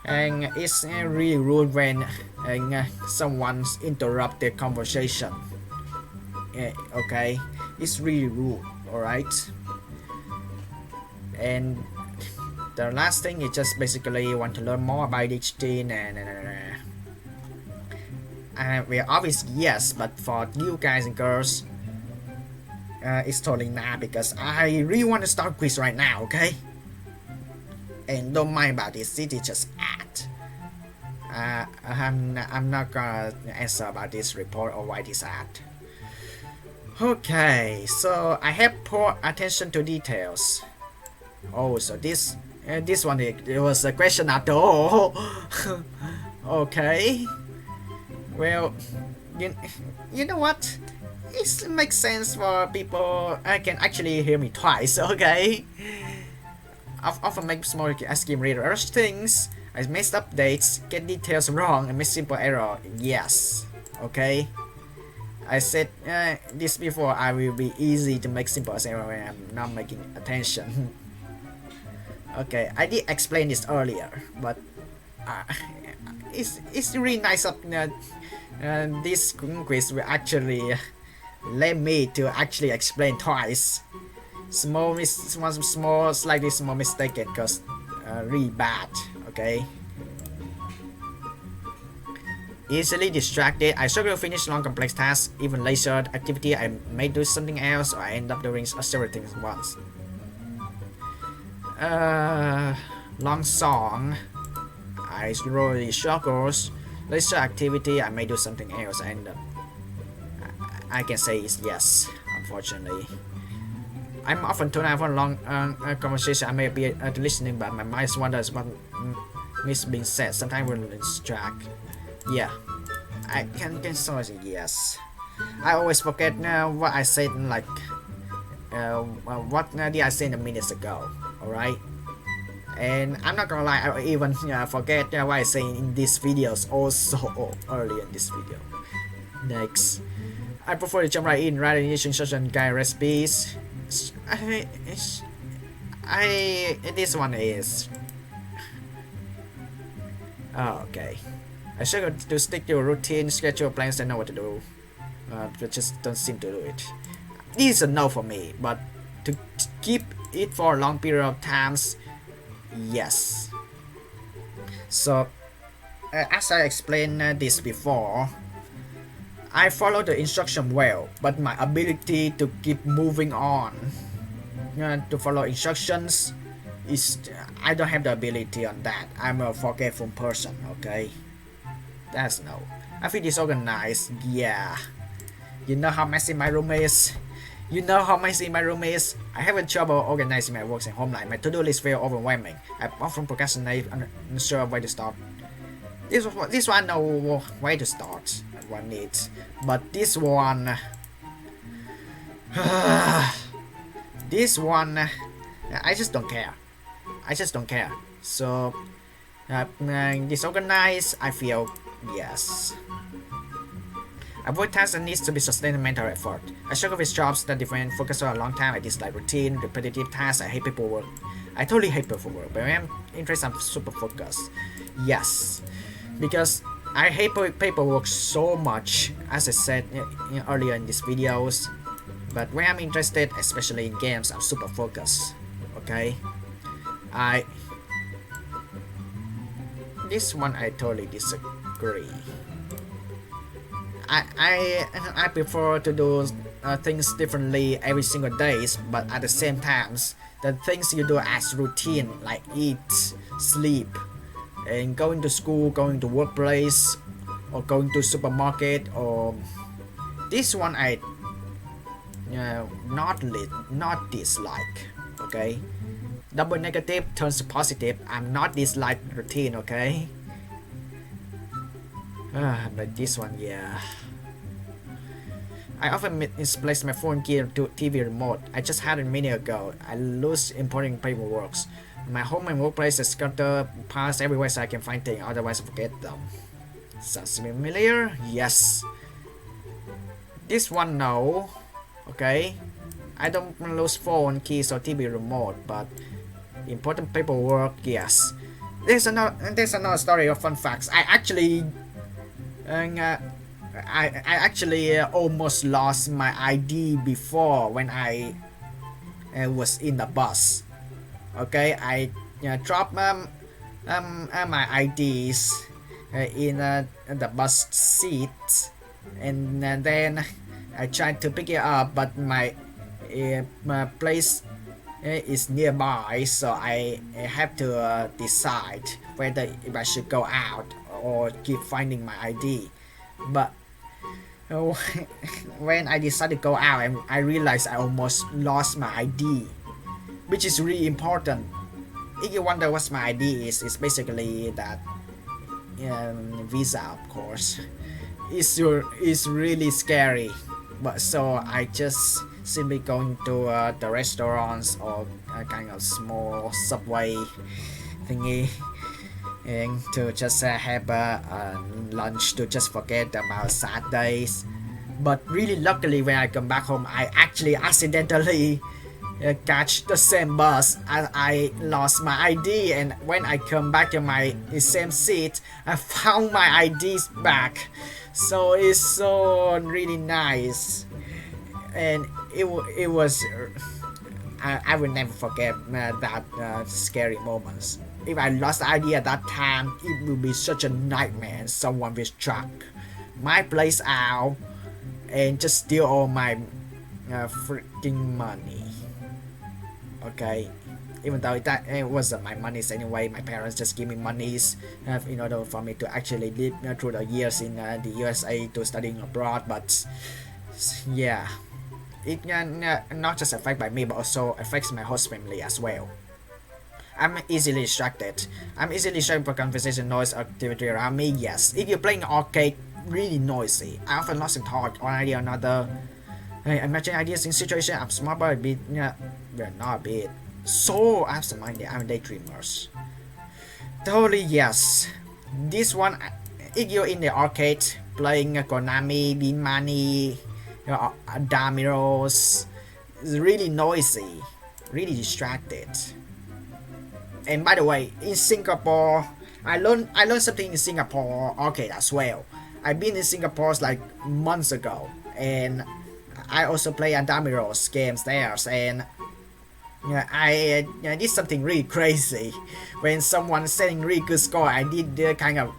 and it's really rude when someone interrupt their conversation. Okay, it's really rude, alright? And the last thing is just basically want to learn more about each thing and well, obviously yes, but for you guys and girls, it's totally not, because I really want to start quiz right now, okay? And don't mind about this, it is just at. I'm not gonna answer about this report or why this at. Okay, so I have poor attention to details. Oh, so this one it was a question after all. Okay. Well, you know what? It makes sense for people can actually hear me twice. Okay. often make small scheme rearrange things. I messed up dates, get details wrong, and make simple error. Yes. Okay. I said this before. I will be easy to make simple error when I'm not making attention. Okay, I did explain this earlier, but uh, it's really nice of this quiz will actually let me to actually explain twice. Slightly small mistake because really bad. Okay. Easily distracted, I struggle to finish long complex tasks. Even later activity, I may do something else, or I end up doing several things at once. Long song, I slowly struggles. Later activity, I may do something else, and I can say is yes. Unfortunately, I'm often tuned out for long conversation. I may be listening, but my mind wanders what is being said. Sometimes we'll distract. Yeah, I can say yes. I always forget what I said like what did I say minutes ago. Alright, and I'm not gonna lie, I even forget what I say in these videos also early in this video. Next, I prefer to jump right in rather than using such guide recipes. This one is okay. I should to stick to a routine, schedule plans, and know what to do. But just don't seem to do it. This is a no for me, but to keep it for a long period of times, yes. So, as I explained this before, I follow the instruction well, but my ability to keep moving on to follow instructions is I don't have the ability on that. I'm a forgetful person. Okay. That's no. I feel disorganized. Yeah. You know how messy my room is. You know how messy my room is. I have trouble organizing my works and home life. My to-do list feel overwhelming. I often procrastinate, unsure where to start. This one know where to start. One needs, but this one, this one, I just don't care. I just don't care. So, disorganized. I feel. Yes. Avoid tasks that needs to be sustained mental effort. I struggle with jobs that demand focus for a long time. I dislike routine, repetitive tasks. I hate paperwork. I totally hate paperwork, but when I'm interested, I'm super focused. Yes, because I hate paperwork so much, as I said earlier in these videos. But when I'm interested, especially in games, I'm super focused. Okay, this one I totally disagree. I prefer to do things differently every single days, but at the same times, the things you do as routine, like eat, sleep, and going to school, going to workplace, or going to supermarket, or this one I not dislike. Okay, double negative turns positive. I'm not dislike routine. Okay. But this one, yeah. I often misplace my phone key to TV remote. I just had it a minute ago. I lose important paperwork. My home and workplace is scattered past everywhere so I can find things, otherwise I forget them. Sounds familiar? Yes. This one, no. Okay. I don't lose phone keys or TV remote, but important paperwork, yes. There's another story of fun facts. I actually almost lost my ID before when I was in the bus. Okay, I dropped my IDs in the bus seat, and then I tried to pick it up, but my place is nearby, so I have to decide whether if I should go out or keep finding my ID. But when I decided to go out, I realized I almost lost my ID, which is really important. If you wonder what my ID is, it's basically that visa, of course. It's really scary, but so I just simply going to the restaurants or a kind of small subway thingy and to just have lunch to just forget about sad days. But really luckily when I come back home I actually accidentally catch the same bus as I lost my ID, and when I come back to my same seat I found my IDs back. So it's so really nice, and it was I will never forget that scary moments. If I lost the ID at that time, it would be such a nightmare. Someone will track my place out and just steal all my freaking money. Okay, even though it wasn't my monies anyway, my parents just give me monies in order for me to actually live through the years in the USA to studying abroad. But yeah, it not just affect by me but also affects my host family as well. I'm easily distracted. I'm easily distracted for conversation, noise, activity around me. Yes, if you're playing arcade, really noisy. I often lost in thought, one idea or another. I imagine ideas in situation. I'm smart but a bit, well, not a bit. So absent-minded. I'm daydreamers. Totally yes. This one, if you're in the arcade playing Konami, Bean Money, Damiros, it's really noisy, really distracted. And by the way, in Singapore, I learned something in Singapore arcade as well. I've been in Singapore like months ago, and I also play Damiros games there, and I did something really crazy. When someone setting really good score, I did kind of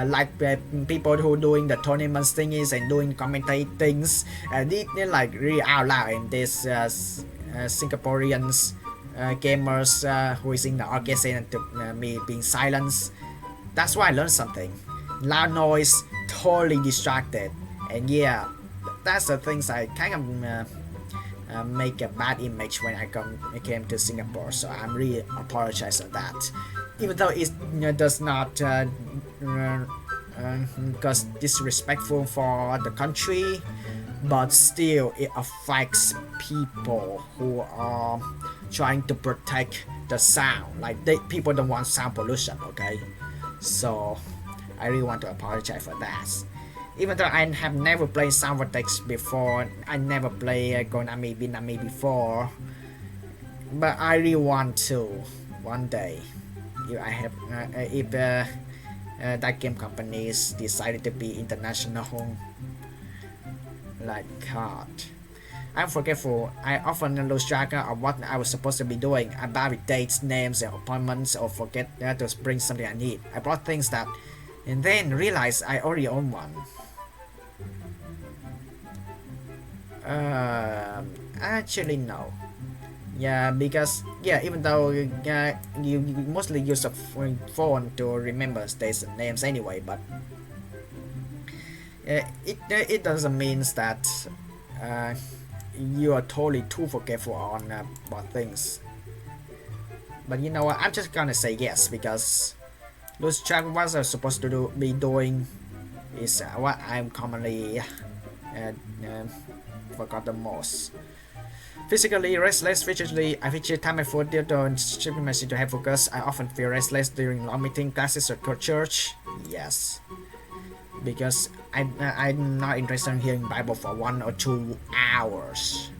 like people who doing the tournaments thingies and doing commentate things. I did like really out loud, and this Singaporeans gamers who is in the arcade scene and to me being silenced. That's why I learned something. Loud noise, totally distracted, and yeah, that's the things I kind of make a bad image when I came to Singapore. So I'm really apologize for that, even though it does not because disrespectful for the country, but still it affects people who are trying to protect the sound. Like people don't want sound pollution. Okay, so I really want to apologize for that. Even though I have never played Sound Vortex before, I never played Konami Binami before, but I really want to one day. If I have, if that game companies decided to be international, like God, I'm forgetful. I often lose track of what I was supposed to be doing. I bury dates, names, and appointments, or forget to bring something I need. I brought things that, and then realized I already own one. Actually no. Yeah, because even though you mostly use a phone to remember dates and names anyway, but it doesn't mean that you are totally too forgetful on about things. But you know what? I'm just gonna say yes because lose track of what I'm supposed to be doing is what I'm commonly forgot the most. Physically restless, physically I fidget time my foot due to stripping my seat to have focus. I often feel restless during long meeting, classes, or church. Yes, because I'm not interested in hearing Bible for 1 or 2 hours.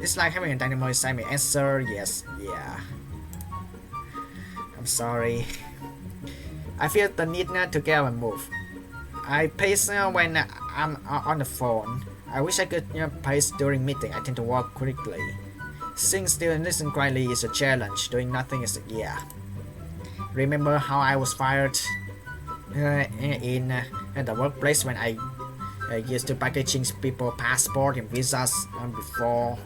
It's like having a dynamo inside me. Answer yes, yeah. I'm sorry. I feel the need to get up and move. I pace when I'm on the phone. I wish I could pace during meeting. I tend to walk quickly. Sitting still and listen quietly is a challenge. Doing nothing is Remember how I was fired in the workplace when I used to packaging people passport and visas before.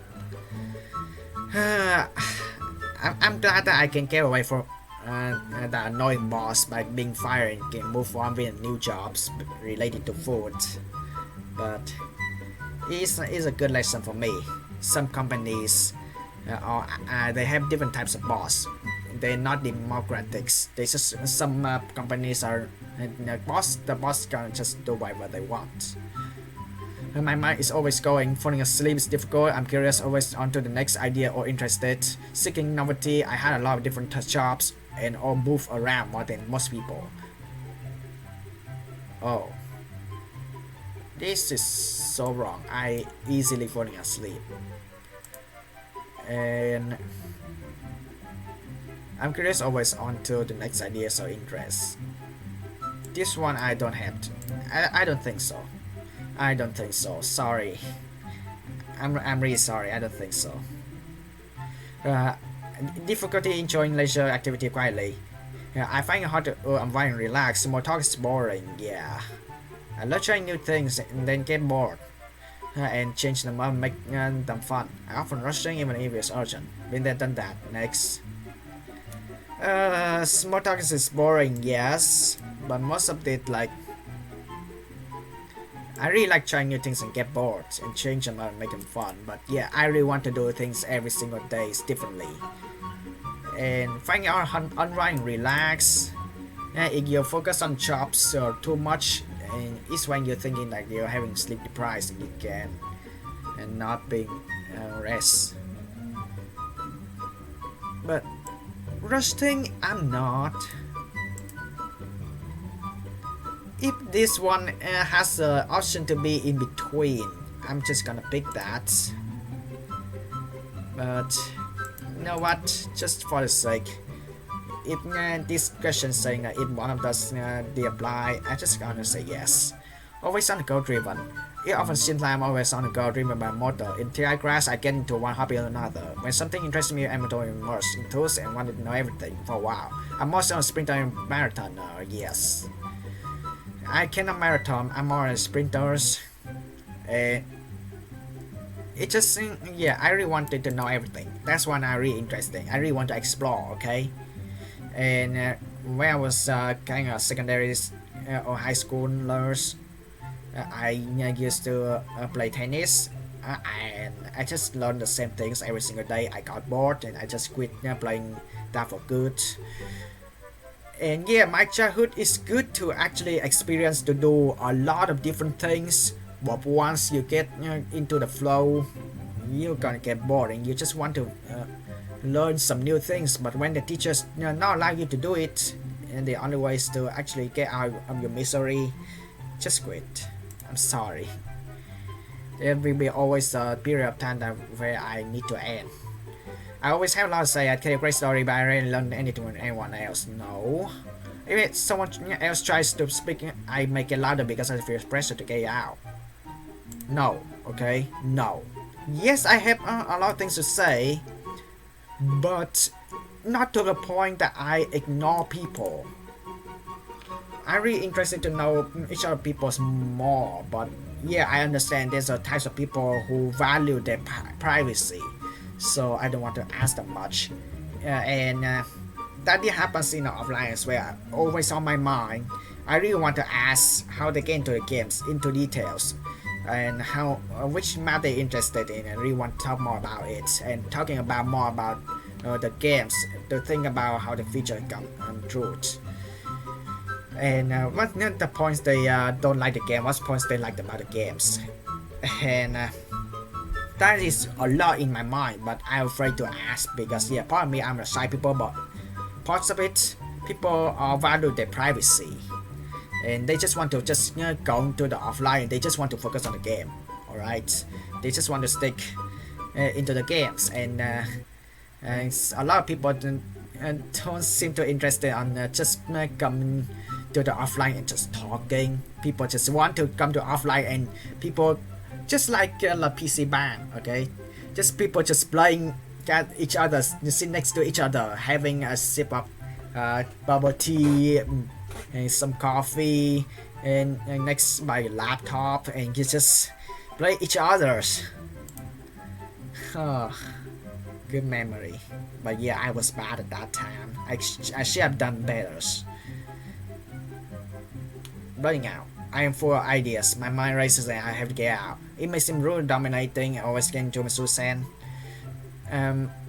I'm glad that I can get away from the annoying boss by being fired and can move on with new jobs related to food. But it's a good lesson for me. Some companies they have different types of boss. They're not democratic. They just some companies are the boss can just do whatever they want. My mind is always going. Falling asleep is difficult. I'm curious, always on to the next idea or interested. Seeking novelty. I had a lot of different jobs and all move around more than most people. Oh, this is so wrong. I easily falling asleep. And I'm curious, always on to the next ideas or interests. This one I don't have to. I don't think so. I don't think so. Sorry. I'm really sorry. I don't think so. Uh, Difficulty enjoying leisure activity quietly. Yeah, I find it hard to unwind and relax. Small talk is boring. Yeah. I love trying new things and then get bored. And change them up, make them fun. I often rushing even if it's urgent. Been there, done that. Next. Small talk is boring, yes, but most of it like I really like trying new things and get bored and change them and make them fun. But yeah, I really want to do things every single day differently. And finding out unwind, relax. If you focus on jobs too much, and it's when you're thinking like you're having sleep deprived and you can and not being rest. But resting, I'm not. If this one has the option to be in between, I'm just gonna pick that. But you know what? Just for the sake, if this question saying that if one of those they apply, I just gonna say yes. Always on the goal driven. It often seems like I'm always on the go driven by motor. In TI class, I get into one hobby or another. When something interests me, I'm totally immersed into it and wanted to know everything for a while. I'm mostly on a sprinter and marathoner, yes. I cannot marathon, I'm more on sprinters. It just, yeah, I really wanted to know everything. That's one I really interesting. I really want to explore, okay? And when I was kind of secondary or high school learners, I used to play tennis and I just learned the same things every single day. I got bored and I just quit playing that for good. And yeah, my childhood is good to actually experience to do a lot of different things. But once you get into the flow, you're gonna get bored and you just want to learn some new things. But when the teachers not allow you to do it, and the only way is to actually get out of your misery, just quit. I'm sorry. There will be always a period of time that where I need to end. I always have a lot to say. I tell a great story, but I rarely learn anything from anyone else. No. If someone else tries to speak, I make it louder because I feel pressure to get it out. No. Okay? No. Yes, I have a lot of things to say, but not to the point that I ignore people. I'm really interested to know each other people's more, but yeah, I understand there's a types of people who value their privacy, so I don't want to ask them much. That happens in offline as well. Always on my mind. I really want to ask how they get into the games, into details, and how which map they're interested in, and really want to talk more about it, and talking about more about the games, to think about how the feature come through. And what the points they don't like the game, what points they like about the games. And that is a lot in my mind, but I'm afraid to ask because yeah, part of me I'm a shy people, but parts of it people value their privacy and they just want to just go into the offline. They just want to focus on the game. All right, they just want to stick into the games, and a lot of people don't seem to interested on just coming to the offline and just talking. People just want to come to offline, and people just like the PC band, okay? Just people just playing at each other, sit next to each other, having a sip of bubble tea and some coffee, and next by laptop, and you just play each other's. Oh, good memory. But yeah, I was bad at that time. I should have done better. Running out. I am full of ideas. My mind races and I have to get out. It may seem rude, dominating, always getting to my 2 cents.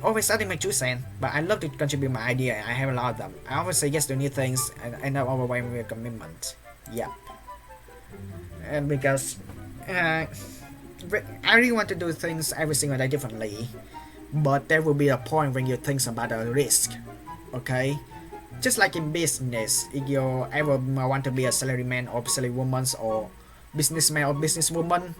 Always starting my 2 cents, but I love to contribute my idea and I have a lot of them. I always say yes to new things and end up overwhelmed with commitment. Yep. And because uh, I really want to do things every single day differently, but there will be a point when you think about the risk. Okay, just like in business, if you ever want to be a salaryman or salarywoman or businessman or businesswoman,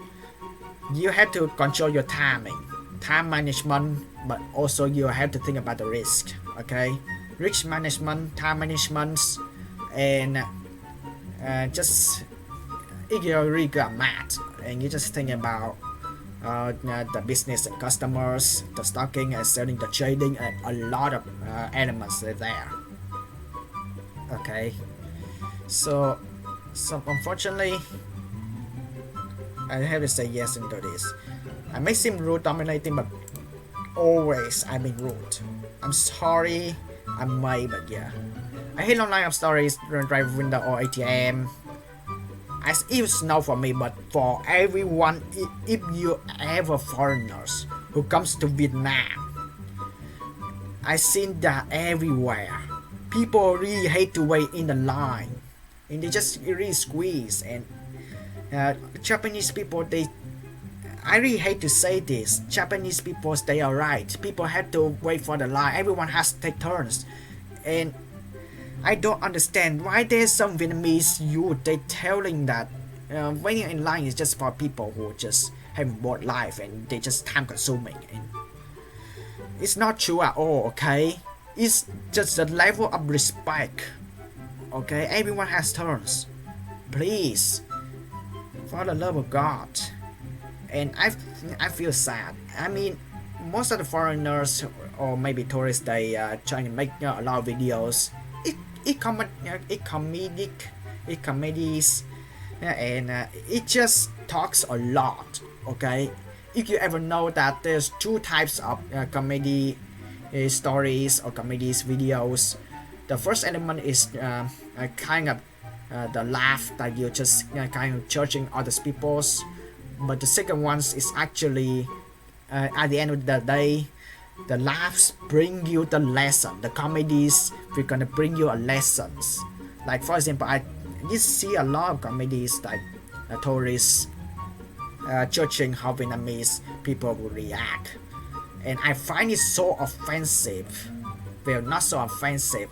you have to control your timing, time management, but also you have to think about the risk. Okay, risk management, time management, and just if you're really good at math and you just think about the business and customers, the stocking and selling, the trading, and a lot of elements are there. Okay, so unfortunately, I have to say yes into this. I may seem rude, dominating, but always I've been rude. I'm sorry, I may, but yeah. I hate long line of stories, drive window or ATM. As it's not for me, but for everyone, if you ever foreigners who comes to Vietnam, I seen that everywhere. People really hate to wait in the line, and they just really squeeze. And Japanese people, I really hate to say this. Japanese people, they are right. People have to wait for the line. Everyone has to take turns, and I don't understand why there's some Vietnamese youth they telling that waiting in line is just for people who just have bored life and they just time consuming. And it's not true at all. Okay, it's just the level of respect. Okay, everyone has turns. Please, for the love of God. And I feel sad. I mean, most of the foreigners or maybe tourists, they trying to make a lot of videos. It comedic, it comedies, and it just talks a lot. Okay, if you ever know that there's two types of comedy stories or comedies videos. The first element is kind of the laugh that you're just kind of judging other people's, but the second one is actually at the end of the day, the laughs bring you the lesson. The comedies we're gonna bring you a lessons. Like for example, I just see a lot of comedies like tourists judging how Vietnamese people will react, and I find it so offensive. Well, not so offensive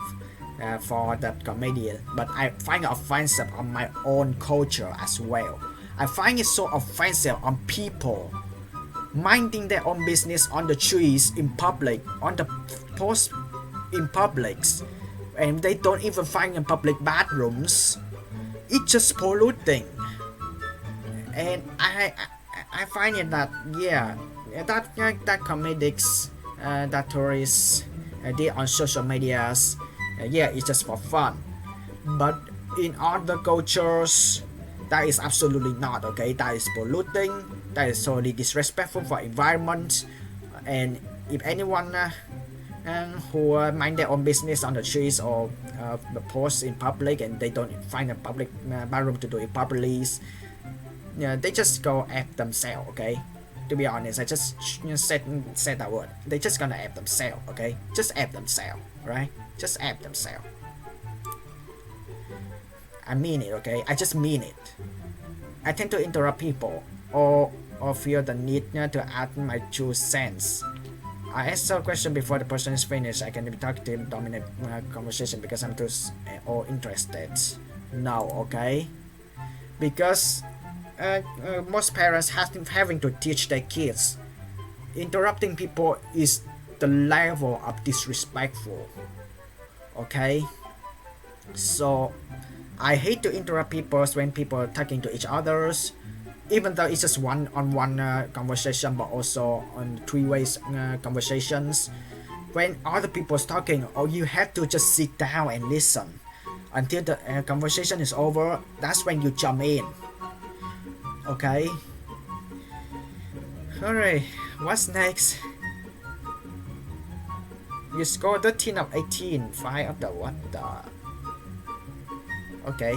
for that comedian, but I find it offensive on my own culture as well. I find it so offensive on people minding their own business on the trees in public, on the post in publics, and they don't even find in public bathrooms. It's just polluting, and I find it that yeah, that comedics that tourists did on social medias, yeah, it's just for fun, but in other cultures that is absolutely not okay. That is polluting, that is totally disrespectful for environment, and if anyone who mind their own business on the trees or post in public and they don't find a public bathroom to do it properly, yeah, they just go F themselves. Okay, to be honest, I just said that word. They just gonna F themselves. Okay, just F themselves, right? Just F themselves. I mean it. Okay, I just mean it. I tend to interrupt people or feel the need to add my 2 cents. I ask a question before the person is finished. I can be talkative, dominate conversation because I'm too or interested. No, okay? Because most parents having to teach their kids. Interrupting people is the level of disrespectful. Okay? So I hate to interrupt people when people are talking to each others, even though it's just one-on-one conversation, but also on three-way conversations. When other people's talking, or you have to just sit down and listen until the conversation is over. That's when you jump in. Okay. Alright, what's next? You scored 13 of 18, 5 of the what the... Okay.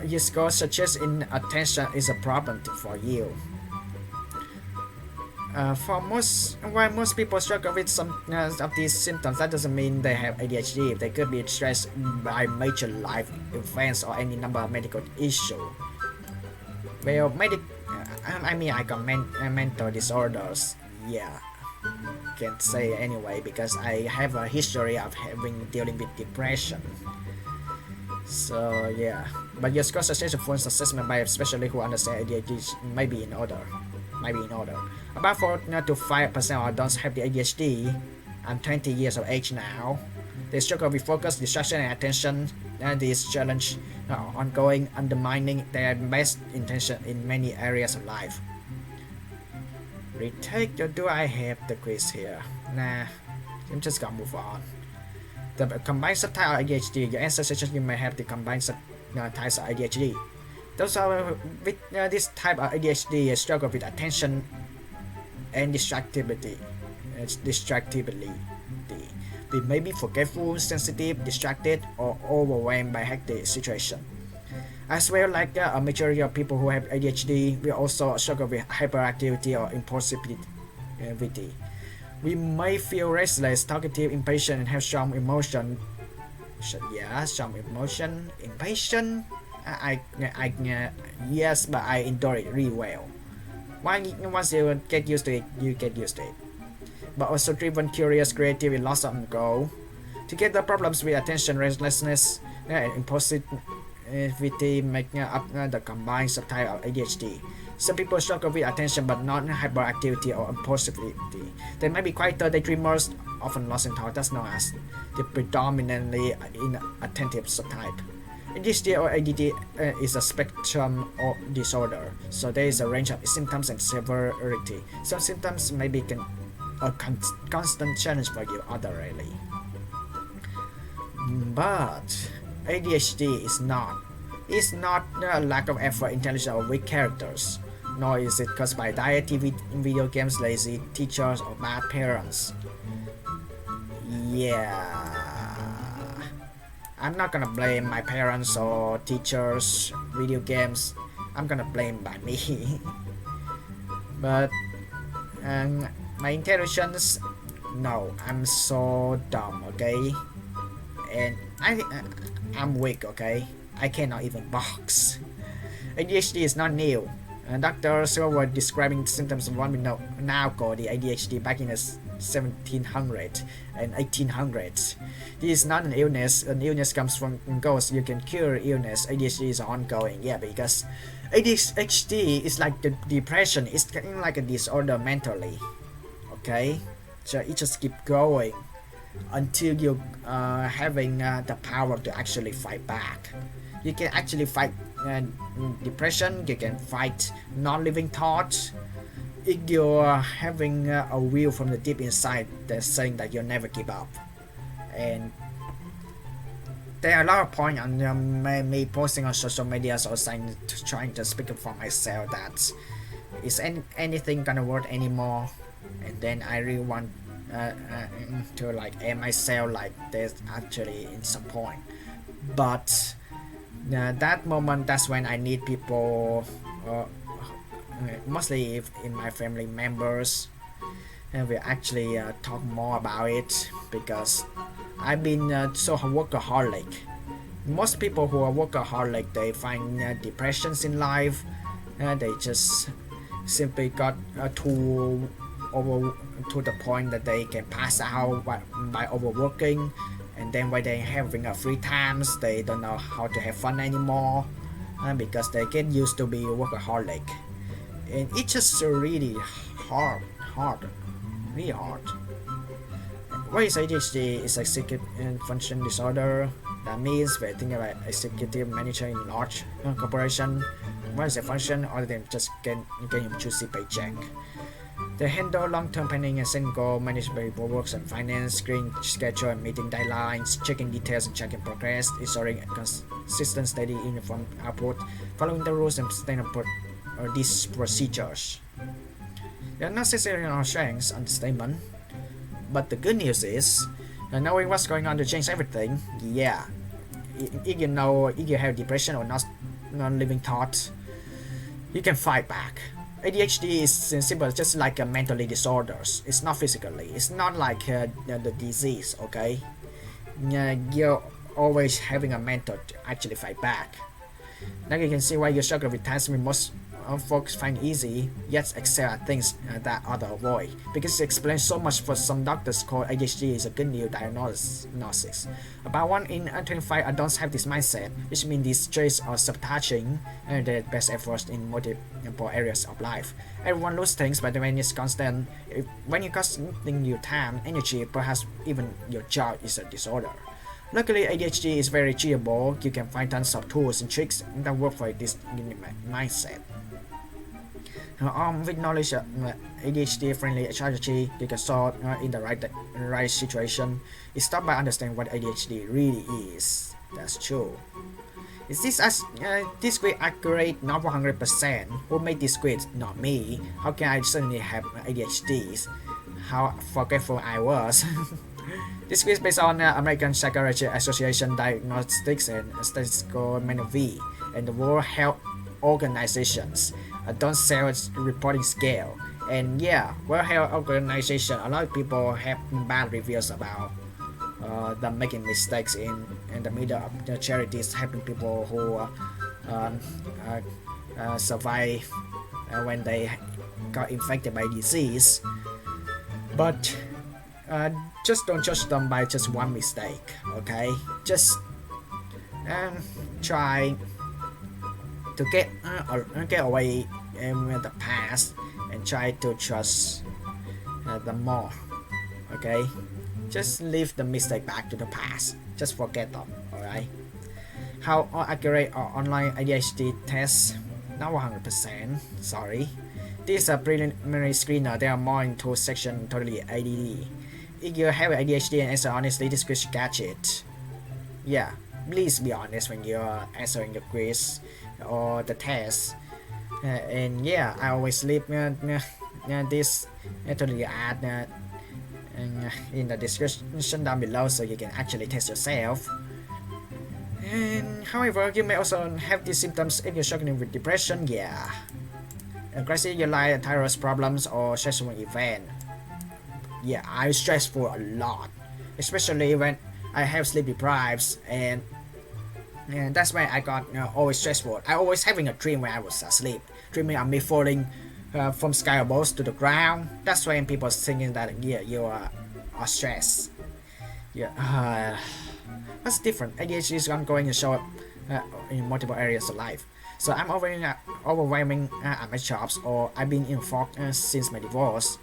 Your score suggests inattention is a problem for you. For most, while most people struggle with some of these symptoms, that doesn't mean they have ADHD. They could be stressed by major life events or any number of medical issues. Well, I got mental disorders. Yeah, can't say anyway because I have a history of dealing with depression. So yeah, but your score successful for assessment by especially who understand ADHD may be in order. About 4 to 5% of adults have the ADHD. I'm 20 years of age now. They struggle with focus, distraction, and attention. And this challenge ongoing, undermining their best intention in many areas of life. Retake or do I have the quiz here? Nah, I'm just gonna move on. The combined subtype of ADHD. Your answer suggests you may have the combined subtypes of ADHD. Those are with this type of ADHD struggle with attention and distractibility. They may be forgetful, sensitive, distracted, or overwhelmed by hectic situation. As well, like a majority of people who have ADHD, we also struggle with hyperactivity or impulsivity. We may feel restless, talkative, impatient, and have strong emotion. Strong emotion, impatient. Yes, but I endure it really well. Once you get used to it, you get used to it. But also driven, curious, creative, and lots of goal. Together, problems with attention, restlessness, and impulsivity make up the combined subtype of ADHD. Some people struggle with attention but not hyperactivity or impulsivity. They may be quieter, daydreamers, often lost in thought. That's known as the predominantly inattentive subtype. ADHD or ADD is a spectrum of disorder, so there is a range of symptoms and severity. Some symptoms may be a constant challenge for you, other rarely. But ADHD is not. It's not a lack of effort, intelligence, or weak characters. Nor is it caused by diet, TV, video games, lazy teachers, or bad parents. Yeah. I'm not gonna blame my parents or teachers, video games. I'm gonna blame by me. But my intelligence, no, I'm so dumb, okay? And I'm weak, okay? I cannot even box. ADHD is not new. Doctors who were describing symptoms of what we know now called the ADHD back in the 1700s and 1800s. This is not an illness. An illness comes from goes. You can cure illness. ADHD is ongoing. Yeah, because ADHD is like the depression. It's kind of like a disorder mentally. Okay, so it just keep going until you having the power to actually fight back. You can actually fight depression. You can fight non-living thoughts. If you're having a will from the deep inside that's saying that you'll never give up. And there are a lot of points on me posting on social media or saying, trying to speak up for myself that is anything gonna work anymore. And then I really want to like aim myself like there's actually in some point. But that moment, that's when I need people, mostly if in my family members, and we actually talk more about it because I've been so workaholic. Most people who are workaholic, they find depressions in life, and they just simply got to the point that they can pass out by overworking. And then when they having a free times, they don't know how to have fun anymore because they get used to be workaholic, and it's just really hard. What is ADHD? Is executive function disorder. That means we think about executive manager in large corporation. What is the function other than just getting juicy paycheck? They handle long-term planning and setting goal, manage works and finance, screening schedule and meeting deadlines, checking details and checking progress, ensuring consistent, steady, uniform output, following the rules and sustainable these procedures. They are not necessarily our strengths, understatement. But the good news is, knowing what's going on to change everything. Yeah, if you know if you have depression or non-living thoughts, you can fight back. ADHD is simple, just like a mentally disorders. It's not physically. It's not like the disease. Okay, you're always having a mentor to actually fight back. Now you can see why you struggle with tasks we most folks find easy, yet excel at things that others avoid. Because it explains so much for some doctors call ADHD is a good new diagnosis. About 1 in 25 adults have this mindset, which means these traits are sabotaging their best efforts in multiple areas of life. Everyone loses things, but when it's constant, when you're costing your time, energy, perhaps even your job is a disorder. Luckily, ADHD is very treatable. You can find tons of tools and tricks that work for this mindset. Armed with knowledge of ADHD-friendly strategy, you can solve in the right situation. It's start by understanding what ADHD really is. That's true. Is this grade accurate? Not 100%. Who made this grade? Not me. How can I suddenly have ADHD? How forgetful I was. This quiz is based on American Psychology Association Diagnostics and Statistical Manual V and the World Health Organization's Don't Sales Reporting Scale. And yeah, World Health Organization, a lot of people have bad reviews about them making mistakes in the middle of the charities helping people who survive when they got infected by disease. But just don't judge them by just one mistake, okay? Just try to get away with the past and try to trust them more, okay? Just leave the mistake back to the past. Just forget them, alright? How accurate are online ADHD tests? Not 100%, sorry. This is a preliminary screener. There are more in 2 sections totally ADD. If you have ADHD and answer honestly, this quiz should catch it. Yeah, please be honest when you're answering the quiz or the test. And yeah, I always leave this totally add in the description down below so you can actually test yourself. And however, you may also have these symptoms if you're struggling with depression. Yeah. Aggressive your life, thyroid problems, or stressful event. Yeah, I'm stressful a lot, especially when I have sleep deprives, and that's why I got always stressful. I always having a dream when I was asleep, dreaming of me falling from sky above to the ground. That's when people thinking that yeah, you are stressed. Yeah, that's different. ADHD is ongoing and show up in multiple areas of life. So I'm overwhelming at my jobs, or I've been in fog since my divorce.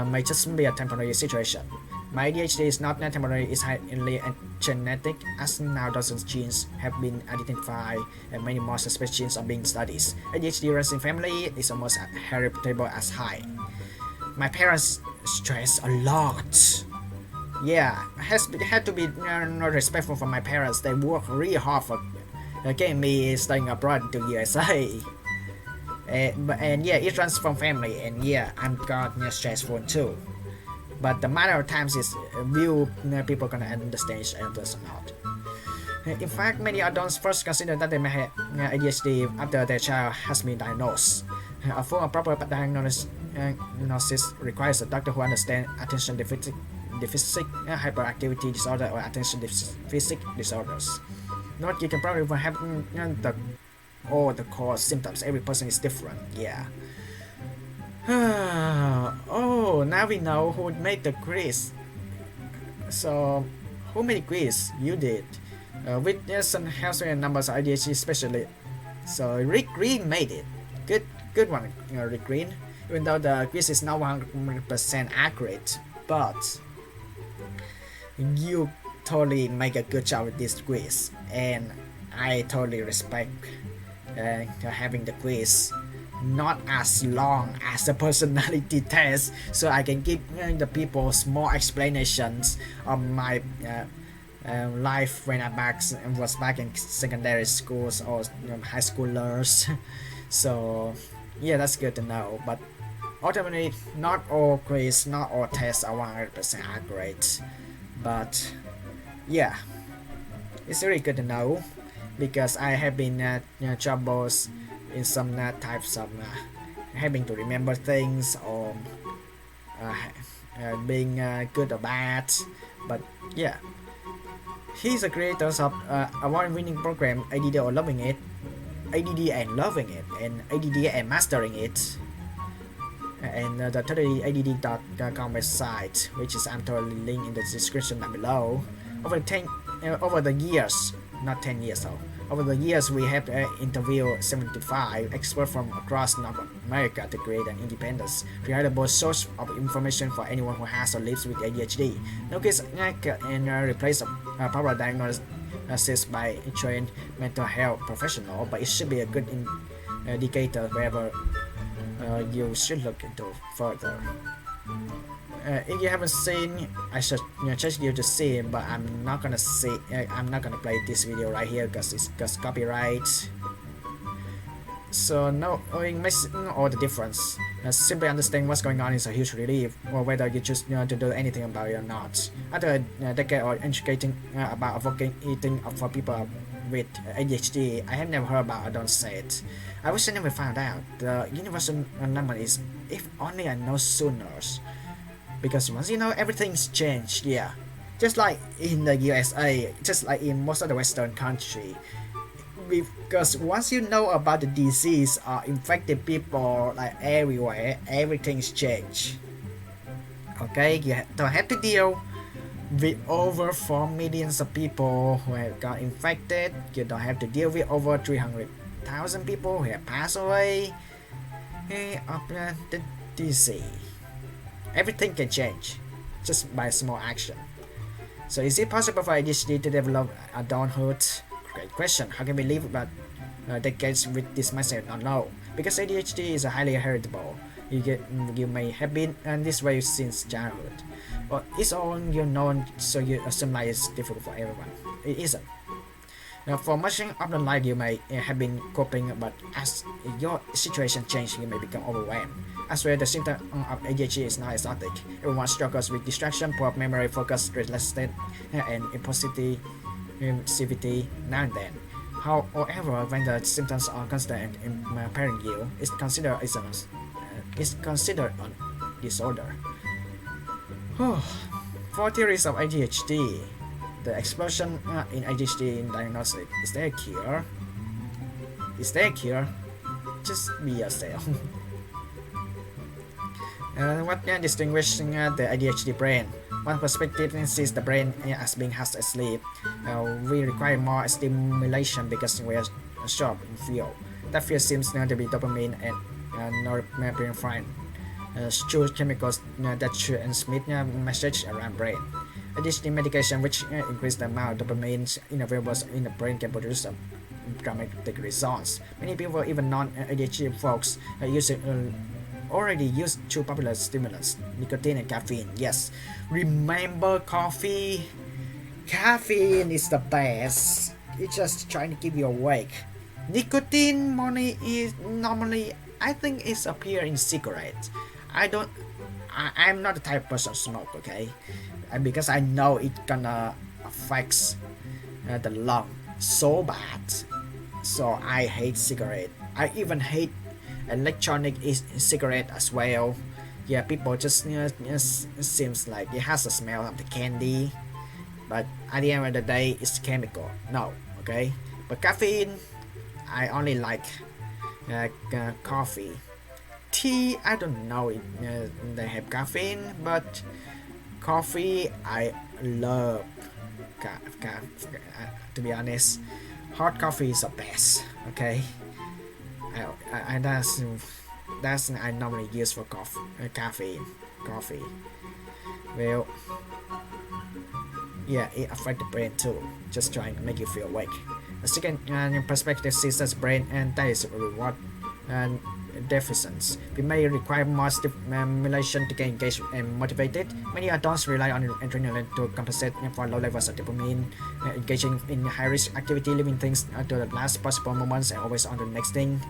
May just be a temporary situation. My ADHD is not temporary, it's highly genetic, as now dozens of genes have been identified and many more suspicious genes are being studied. ADHD runs in family is almost heritable as high. My parents stress a lot. Yeah, had to be respectful for my parents. They work really hard for getting me studying abroad to USA. And yeah, it runs from family, and yeah, I'm got stressful too. But the matter of times is will people gonna understand each other or not. In fact, many adults first consider that they may have ADHD after their child has been diagnosed. A full and proper diagnosis requires a doctor who understands attention deficit, hyperactivity disorder, or attention deficit disorders. Note you can probably have all the core symptoms. Every person is different. Yeah. Oh, now we know who made the quiz. So, who made the quiz? You did. With some health and numbers ADHD especially. So Rick Green made it. Good one, Rick Green. Even though the quiz is not 100% accurate, but you totally make a good job with this quiz, and I totally respect having the quiz not as long as the personality test, so I can give the people small explanations of my life when I was back in secondary schools or high schoolers. So yeah, that's good to know. But ultimately, not all quiz, not all tests are 100% accurate. But yeah, it's really good to know, because I have been troubles in some types of having to remember things or uh, being good or bad. But yeah, he's the creator of award-winning program ADD or Loving It, ADD and Loving It, and ADD and Mastering It, and the totallyadd.com website, which is I'm totally link in the description down below. Over the years, not 10 years though. Over the years, we have interviewed 75 experts from across North America to create an independent, reliable source of information for anyone who has or lives with ADHD. No case can replace a proper diagnosis by a trained mental health professional, but it should be a good indicator wherever you should look into further. If you haven't seen, I should suggest you to see it, but I'm not gonna see. I'm not gonna play this video right here because it's got copyright. So knowing makes all the difference. Simply understanding what's going on is a huge relief, or whether you choose to do anything about it or not. After a decade of educating about advocating for people with ADHD, I have never heard about I don't say it. I wish I never found out. The universal number is if only I know sooner. Because once you know, everything's changed. Yeah, just like in the USA, just like in most of the Western country. Because once you know about the disease or infected people like everywhere, everything's changed. Okay, you don't have to deal with over 4 millions of people who have got infected. You don't have to deal with over 300,000 people who have passed away of the disease. Everything can change just by small action. So is it possible for ADHD to develop adulthood? Great question. How can we live about decades with this mindset? Not know. Because ADHD is a highly heritable. You may have been this way since childhood. But it's all you know, so you assume life is difficult for everyone. It isn't. For much of the life you may have been coping, but as your situation changes, you may become overwhelmed. As well, the symptom of ADHD is not exotic. Everyone struggles with distraction, poor memory, focus, restlessness, and impulsivity now and then. However, when the symptoms are constant and impairing you, it's considered a disorder. 4 theories of ADHD. The explosion in ADHD in diagnosis. Is there a cure? Is there a cure? Just be yourself. What distinguishes the ADHD brain? One perspective sees the brain as being half asleep. We require more stimulation because we are short in fuel. That fuel seems to be dopamine and norepinephrine, two chemicals that transmit message around brain. ADHD medication, which increase the amount of dopamine available in the brain, can produce a dramatic results. Many people, even non-ADHD folks, already use two popular stimulants, nicotine and caffeine. Yes, remember coffee? Caffeine is the best. It's just trying to keep you awake. Nicotine normally I think it's appear in cigarettes. I'm not the type of person to smoke, okay? Because I know it gonna affects the lung so bad. So I hate cigarette. I even hate electronic cigarette as well. Yeah, people just seems like it has a smell of the candy, but at the end of the day, it's chemical. No, okay. But caffeine, I only like coffee. Tea, I don't know if they have caffeine, but coffee, I love. To be honest, hot coffee is the best. Okay, that's I normally use for caffeine. Coffee. Well, yeah, it affects the brain too. Just trying to make you feel awake. The second perspective sees the brain and that is reward and deficits. We may require more stimulation to get engaged and motivated. Many adults rely on adrenaline to compensate for low levels of dopamine, engaging in high-risk activity, leaving things to the last possible moments and always on the next thing.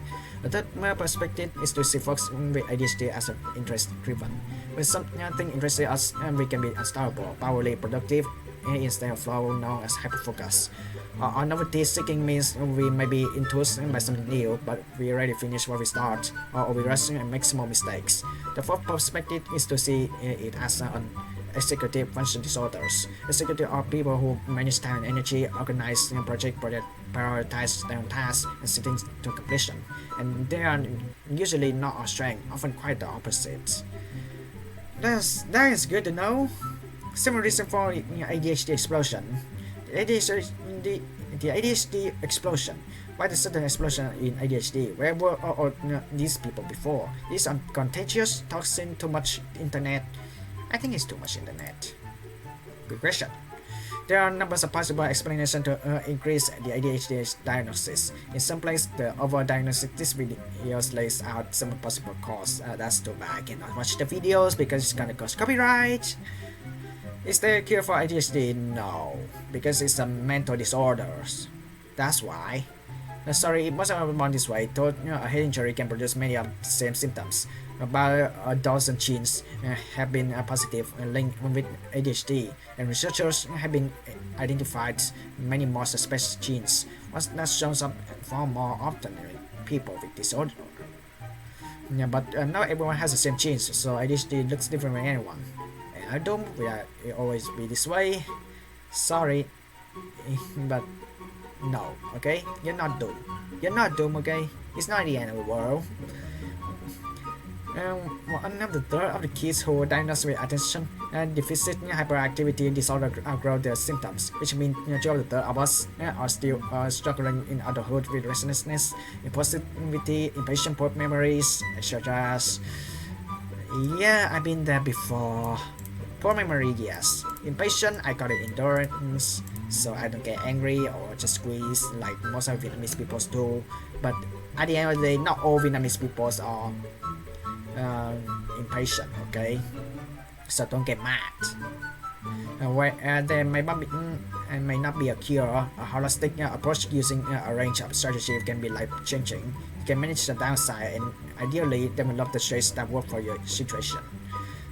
The third perspective is to see folks with ADHD as interest-driven. When something interests us, we can be unstoppable, powerfully productive, instead of flow known as hyperfocus. Novelty seeking means we may be enthused by something new, but we already finished what we start, or we rush and make small mistakes. The fourth perspective is to see it as an executive function disorders. Executives are people who manage time and energy, organize project, prioritize their tasks, and see things to completion. And they are usually not our strength, often quite the opposite. That is good to know. Several reasons for ADHD explosion. The ADHD, the ADHD explosion. Why the sudden explosion in ADHD? Where were these people before? Is contagious? Toxin? Too much internet? I think it's too much internet. Good question. There are numbers of possible explanations to increase the ADHD diagnosis. In some places, the overdiagnosis. This video lays out some possible causes. That's too bad. I cannot watch the videos because it's gonna cause copyright. Is there a cure for ADHD? No, because it's a mental disorders. That's why. Sorry, most of them born this way. Thought a head injury can produce many of the same symptoms. About a dozen genes have been positive linked with ADHD, and researchers have been identified many more suspicious genes. What that shows up far more often in people with disorder. Yeah, but not everyone has the same genes, so ADHD looks different from anyone. And I don't it always be this way. Sorry, but no, okay? You're not doomed. You're not doomed, okay? It's not the end of the world. One of the third of the kids who were diagnosed with attention and deficit hyperactivity disorder outgrow their symptoms, which means two of the third of us are still struggling in adulthood with restlessness, impulsivity, impatient, poor memories, etc. Yeah, I've been there before. Poor memory, yes. Impatient, I got it endurance, so I don't get angry or just squeeze like most of Vietnamese people do. But at the end of the day, not all Vietnamese people are impatient, okay? So don't get mad. There may not be a cure. A holistic approach using a range of strategies can be life-changing. You can manage the downside and ideally develop the traits that work for your situation.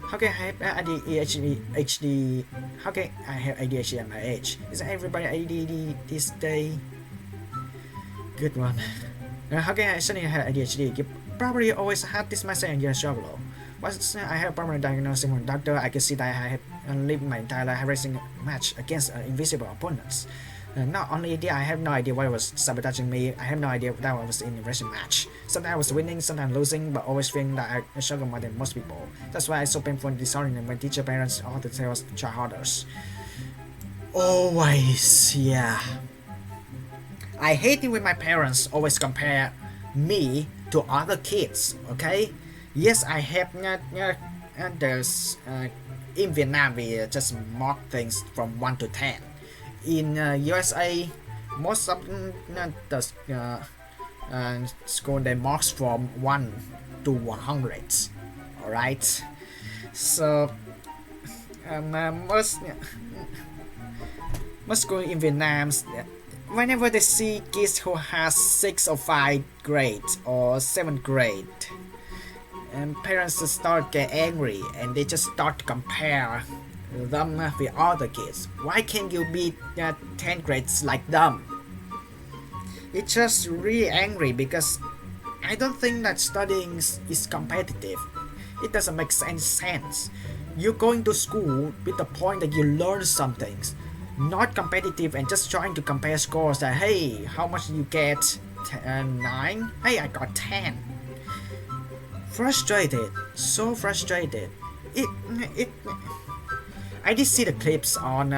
How can I have ADHD? How can I have ADHD at my age? Isn't everybody ADHD this day? Good one. How can I suddenly have ADHD? You probably always had this mindset and you're struggle. Once I have a permanent diagnosis from a doctor, I can see that I have lived my entire life racing a match against invisible opponents. Not only did I have no idea what was sabotaging me, I have no idea that I was in a wrestling match. Sometimes I was winning, sometimes losing, but always feeling that I struggle more than most people. That's why it's so painful and disorienting when teacher parents all the tell us to try harder. Always, yeah. I hate it when my parents always compare me to other kids, okay? Yes, I have there's in Vietnam we just mark things from 1 to 10. In USA, most of the school they marks from 1 to 100. Alright, so most school in Vietnam, whenever they see kids who has 6 or 5 grades or 7th grade, and parents just start get angry and they just start to compare them with other kids. Why can't you be 10 grades like them? It's just really angry because I don't think that studying is competitive. It doesn't make any sense. You're going to school with the point that you learn some things, not competitive and just trying to compare scores that hey, how much did you get? 9? Hey, I got 10. Frustrated, so frustrated. I did see the clips on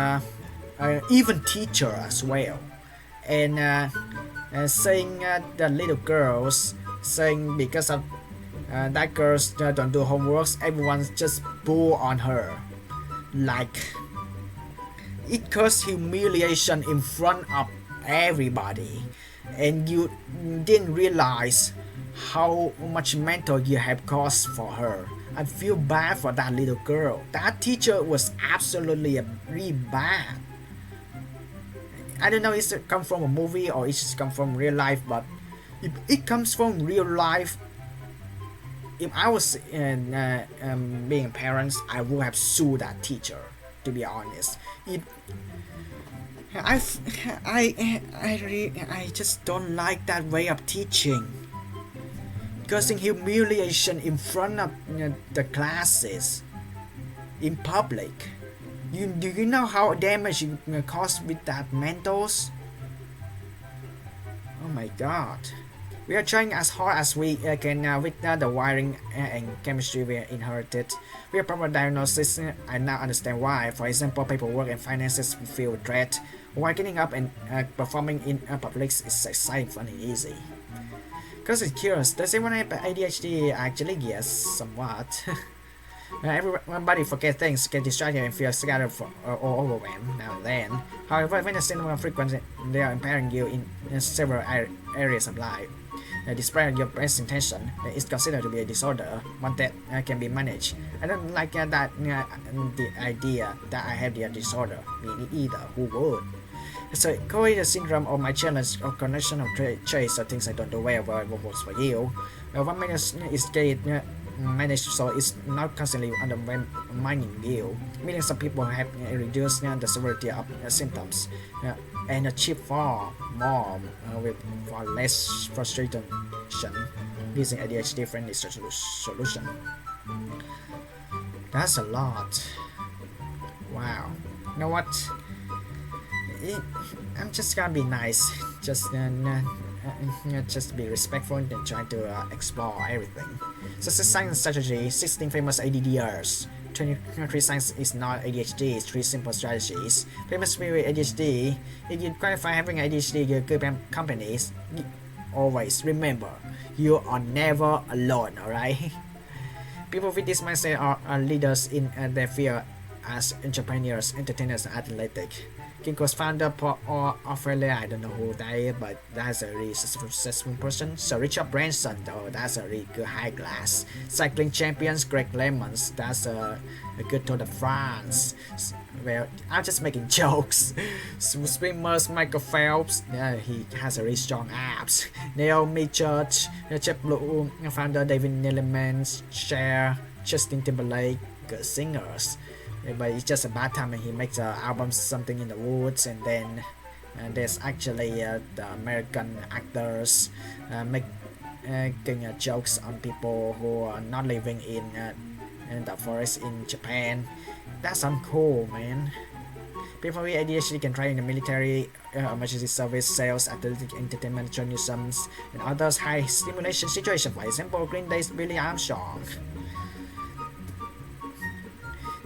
even teacher as well, and saying the little girls saying because of that girls don't do homeworks, everyone's just bull on her, like it caused humiliation in front of everybody, and you didn't realize how much mental you have caused for her. I feel bad for that little girl. That teacher was absolutely really bad. I don't know if it come from a movie or it just come from real life, but if it comes from real life, if I was being parents, I would have sued that teacher. To be honest, I just don't like that way of teaching. Causing humiliation in front of the classes in public. Do you know how damage you cause with that mentors? Oh my god. We are trying as hard as we can with the wiring and chemistry we inherited. We are proper diagnosis. I now understand why. For example, paperwork and finances feel threat. While getting up and performing in public is exciting, fun, and easy. Because it's curious, does everyone have ADHD? Actually, yes, somewhat. Everybody forget things, get distracted, and feel scattered or overwhelmed now and then. However, when the symptoms are frequent, they are impairing you in several areas of life. Despite your best intention, it's considered to be a disorder, one that can be managed. I don't like the idea that I have the disorder. Me either. Who would? So, COVID syndrome or my challenge or connection of traits or things I don't do well what works for you. What managed is get managed so it's not constantly undermining you. Millions of people have reduced the severity of symptoms and achieve far more with far less frustration using ADHD friendly solution. That's a lot. Wow. You know what? I'm just gonna be nice. Just be respectful and try to explore everything. Success science strategy: 16 famous ADDers. 23 signs is not ADHD. 3 simple strategies. Famous with ADHD. If you qualify having ADHD, you're good companies. Always remember, you are never alone. Alright. People with this mindset are leaders in their field as entrepreneurs, entertainers, and athletic. Kinko's founder or Australia, I don't know who that is, but that's a really successful person. So Richard Branson, though, that's a really good high class. Cycling champions, Greg Lemons, that's a good Tour de France. Well, I'm just making jokes. Swimmers, Michael Phelps, he has a really strong abs. Naomi Church, JetBlue founder David Neeleman, Cher, Justin Timberlake, good singers. But it's just a bad time and he makes an album something in the woods, and then there's actually the American actors making jokes on people who are not living in the forest in Japan. That's uncool, man. People with ADHD can try in the military, emergency service, sales, athletic, entertainment, journalism, and others high stimulation situations. For example, Green Day's Billy Armstrong.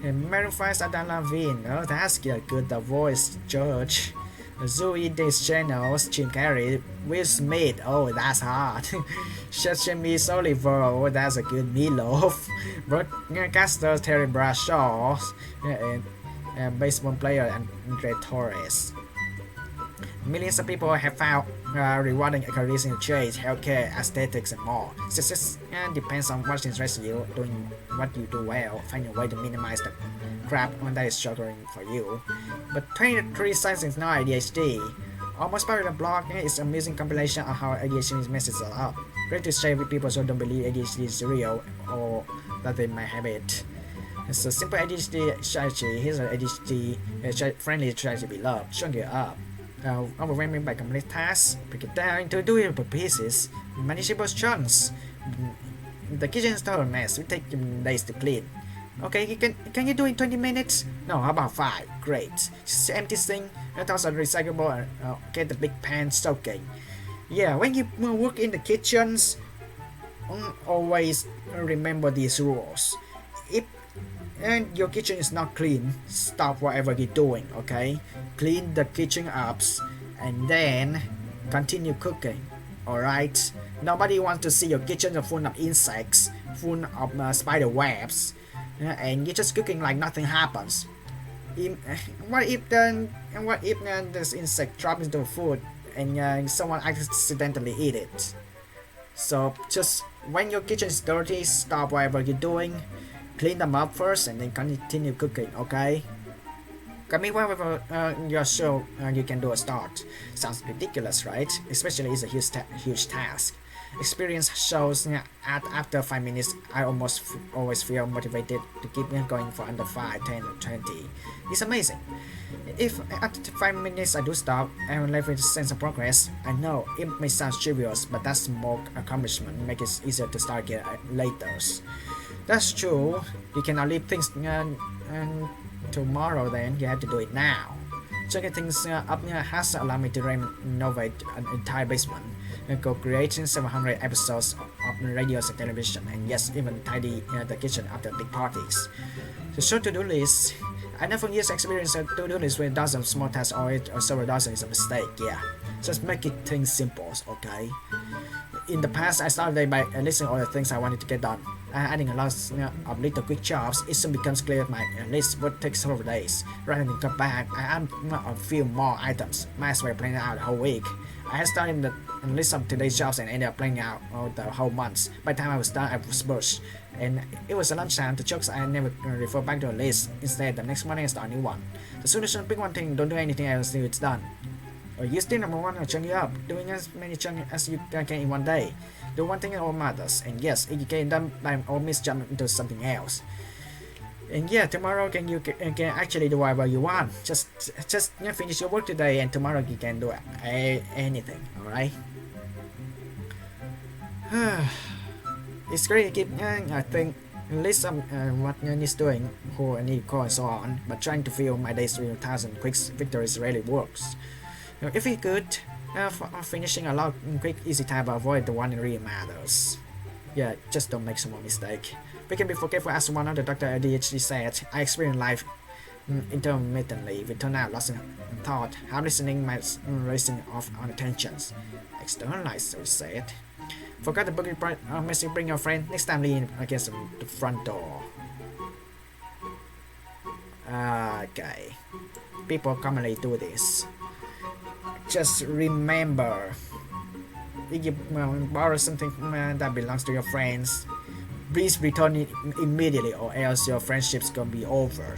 Maroon 5's Adam Levine, oh that's good, The Voice, George, Zoe Deschanel's Jim Carrey, Will Smith, oh that's hard, Sesame Oliver, oh that's a good Meatloaf, broadcaster Terry Bradshaw, and baseball player Andre Torres. Millions of people have found rewarding careers in trade, healthcare, aesthetics, and more. Success depends on what interests you, doing what you do well, finding a way to minimize the crap when that is struggling for you. But 23 signs is not ADHD. Almost part of the blog is an amusing compilation of how ADHD messes up. Great to share with people who don't believe ADHD is real or that they might have it. It's a simple ADHD strategy. Here's an ADHD friendly strategy we love. Showing you up. Overwhelming by complex tasks, break it down into doable pieces, manageable chunks. The kitchen is total mess. We take days to clean. Okay, can you do it in 20 minutes? No, how about 5? Great. Just empty sink, toss are recyclable, and get the big pan soaking. Yeah, when you work in the kitchens, always remember these rules. If and your kitchen is not clean, stop whatever you're doing, okay? Clean the kitchen up and then continue cooking, alright? Nobody wants to see your kitchen full of insects, full of spider webs, and you're just cooking like nothing happens. What if this insect drops into the food and someone accidentally eat it? So just when your kitchen is dirty, stop whatever you're doing. Clean them up first and then continue cooking, okay? Comment whatever you're sure you can do a start. Sounds ridiculous, right? Especially it's a huge task. Experience shows after 5 minutes, I almost always feel motivated to keep going for under 5, 10, or 20. It's amazing. If after 5 minutes I do stop and left with a sense of progress, I know it may sound trivial, but that small accomplishment makes it easier to start again later. That's true. You cannot leave things tomorrow, then you have to do it now. Checking things up has allowed me to renovate an entire basement and go creating 700 episodes of radio and television, and yes, even tidy the kitchen after big parties. The short to-do list. I never years experience a to-do list with dozens of small tasks or several dozen is a mistake, yeah. Just make it things simple, okay? In the past, I started the day by listing all the things I wanted to get done. Adding a lot of little quick jobs, it soon becomes clear that my list would take several days. Rather than come back, I add a few more items. Might as well plan out the whole week. I had started the list of today's jobs and ended up planning out the whole month. By the time I was done, I was burst. And it was lunchtime. The jokes I never refer back to a list. Instead, the next morning I start a new one. The solution: pick one thing, don't do anything else until it's done. Or use the number one, chunk it up, doing as many chunks as you can in one day. Do one thing in all matters, and yes, if you can done by all means jump into something else. And yeah, tomorrow you can actually do whatever you want. Just finish your work today, and tomorrow you can do anything. All right. It's great to keep, I think, list of what needs doing, who I need to call, and so on. But trying to fill my days with 1,000 quick victories rarely works. If we could, finishing a lot in quick, easy time, but avoid the one that really matters. Yeah, just don't make some more mistake. We can be forgetful, as one of the Dr. ADHD said. I experience life intermittently. We turn out lost in thought. How listening my racing off on attentions. Externalize, so we said. Forgot the book message, bring your friend. Next time lean against the front door. Okay. People commonly do this. Just remember, if you borrow something that belongs to your friends, please return it immediately, or else your friendship's gonna be over.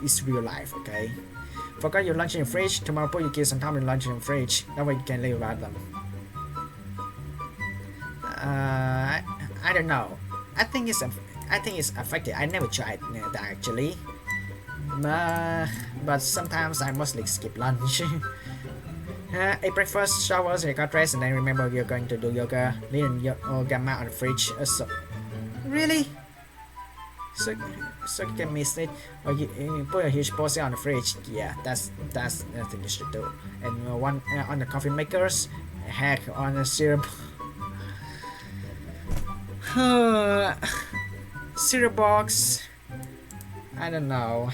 It's real life, okay? Forgot your lunch in your fridge. Tomorrow put your kids some time in lunch in your fridge. That way you can live without them. I don't know. I think it's effective. I never tried that actually. But sometimes I mostly skip lunch. A breakfast, showers, you got dressed, and then remember you're going to do yoga. Leave your yoga mat on the fridge. So, really? So you can miss it, or you put a huge portion on the fridge. Yeah, that's the thing you should do. And one on the coffee makers, hack on the syrup. Syrup box. I don't know.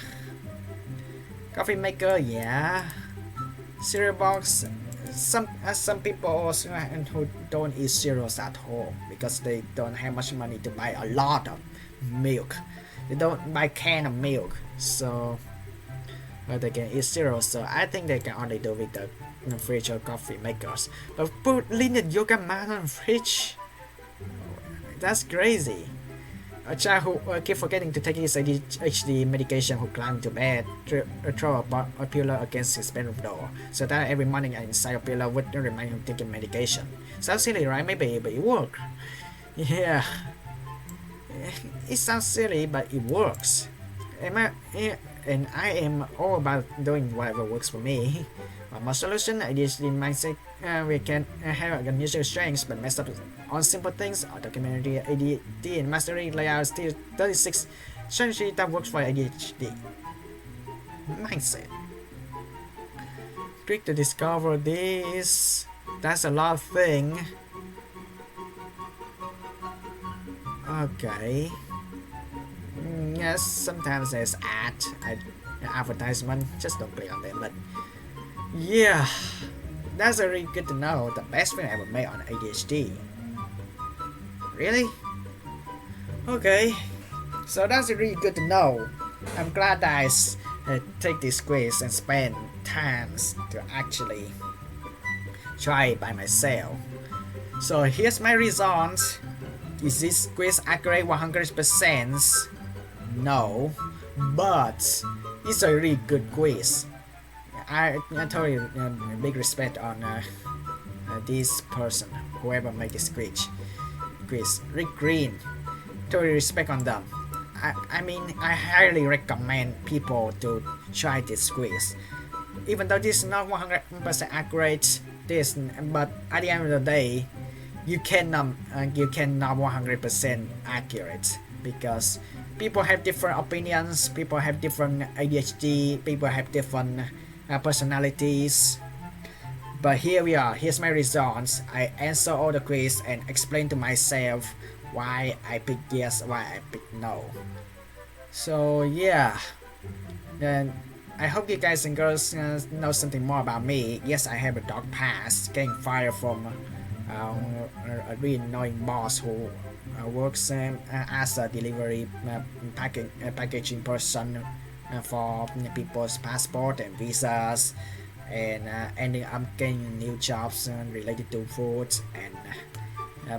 Coffee maker, yeah. Cereal box. Some people also who don't eat cereals at home because they don't have much money to buy a lot of milk. They don't buy can of milk, so they can eat cereals. So I think they can only do with the fridge or coffee makers. But put linear yoga mat on the fridge. That's crazy. A child who keep forgetting to take his ADHD medication who climbed to bed, throw a pillow against his bedroom door, so that every morning inside a pillow would remind him taking medication. Sounds silly, right? Maybe, but it works. Yeah. It sounds silly, but it works. And I am all about doing whatever works for me. My solution, ADHD mindset, we can have unusual strengths but mess up on simple things. Documentary ADHD and mastery layout still 36 strategy that works for ADHD. Mindset. Click to discover this. That's a lot of thing. Okay. Yes, sometimes there's advertisement. Just don't click on them. But yeah, that's really good to know. The best thing I ever made on ADHD. Really? Okay. So that's really good to know. I'm glad that I take this quiz and spend times to actually try it by myself. So here's my results. Is this quiz accurate 100%? No, but it's a really good quiz. I told you big respect on this person whoever made this quiz. Rick Green, totally respect on them. I mean, I highly recommend people to try this quiz. Even though this is not 100% accurate, but at the end of the day, you cannot 100% accurate because people have different opinions, people have different ADHD, people have different personalities. But here we are, here's my results. I answer all the quiz and explain to myself why I pick yes, why I pick no. So yeah, then I hope you guys and girls know something more about me. Yes, I have a dark past, getting fired from a really annoying boss who works as a delivery packaging person for people's passport and visas, and ending up getting new jobs related to food and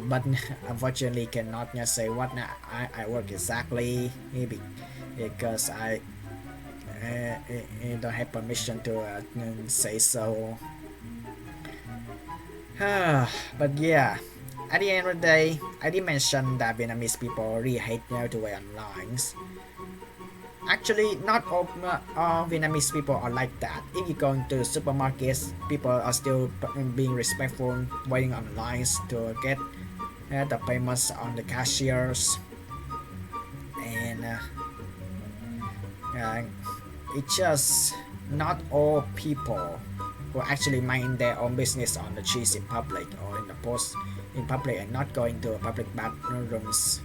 but unfortunately cannot say what I work exactly because I don't have permission to say so. But yeah, at the end of the day, I did mention that Vietnamese people really hate to wear online. Actually, not all Vietnamese people are like that. If you go into the supermarkets, people are still being respectful, waiting on lines to get the payments on the cashiers, and it's just not all people who actually mind their own business on the streets in public or in the post in public and not going to public bathrooms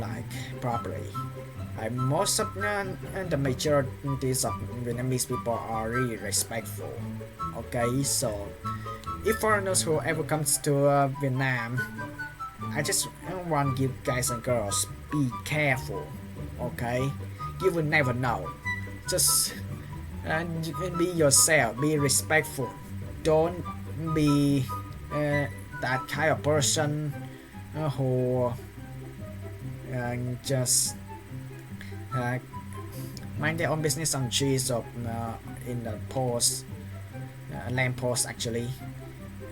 like properly. Most of the majorities of Vietnamese people are really respectful. Okay, so if foreigners who ever comes to Vietnam, I just want you guys and girls be careful. Okay, you will never know. Just be yourself. Be respectful. Don't be that kind of person who just mind their own business on trees or in the post, lamp post actually,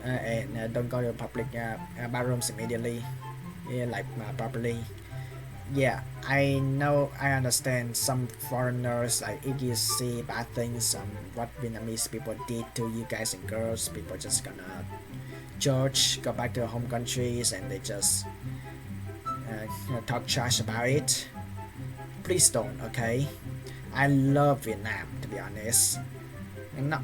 and don't go to public bathrooms immediately, like properly. Yeah, I know, I understand some foreigners, like if you see bad things on what Vietnamese people did to you guys and girls, people just gonna judge, go back to their home countries, and they just talk trash about it. Please don't, okay? I love Vietnam, to be honest, and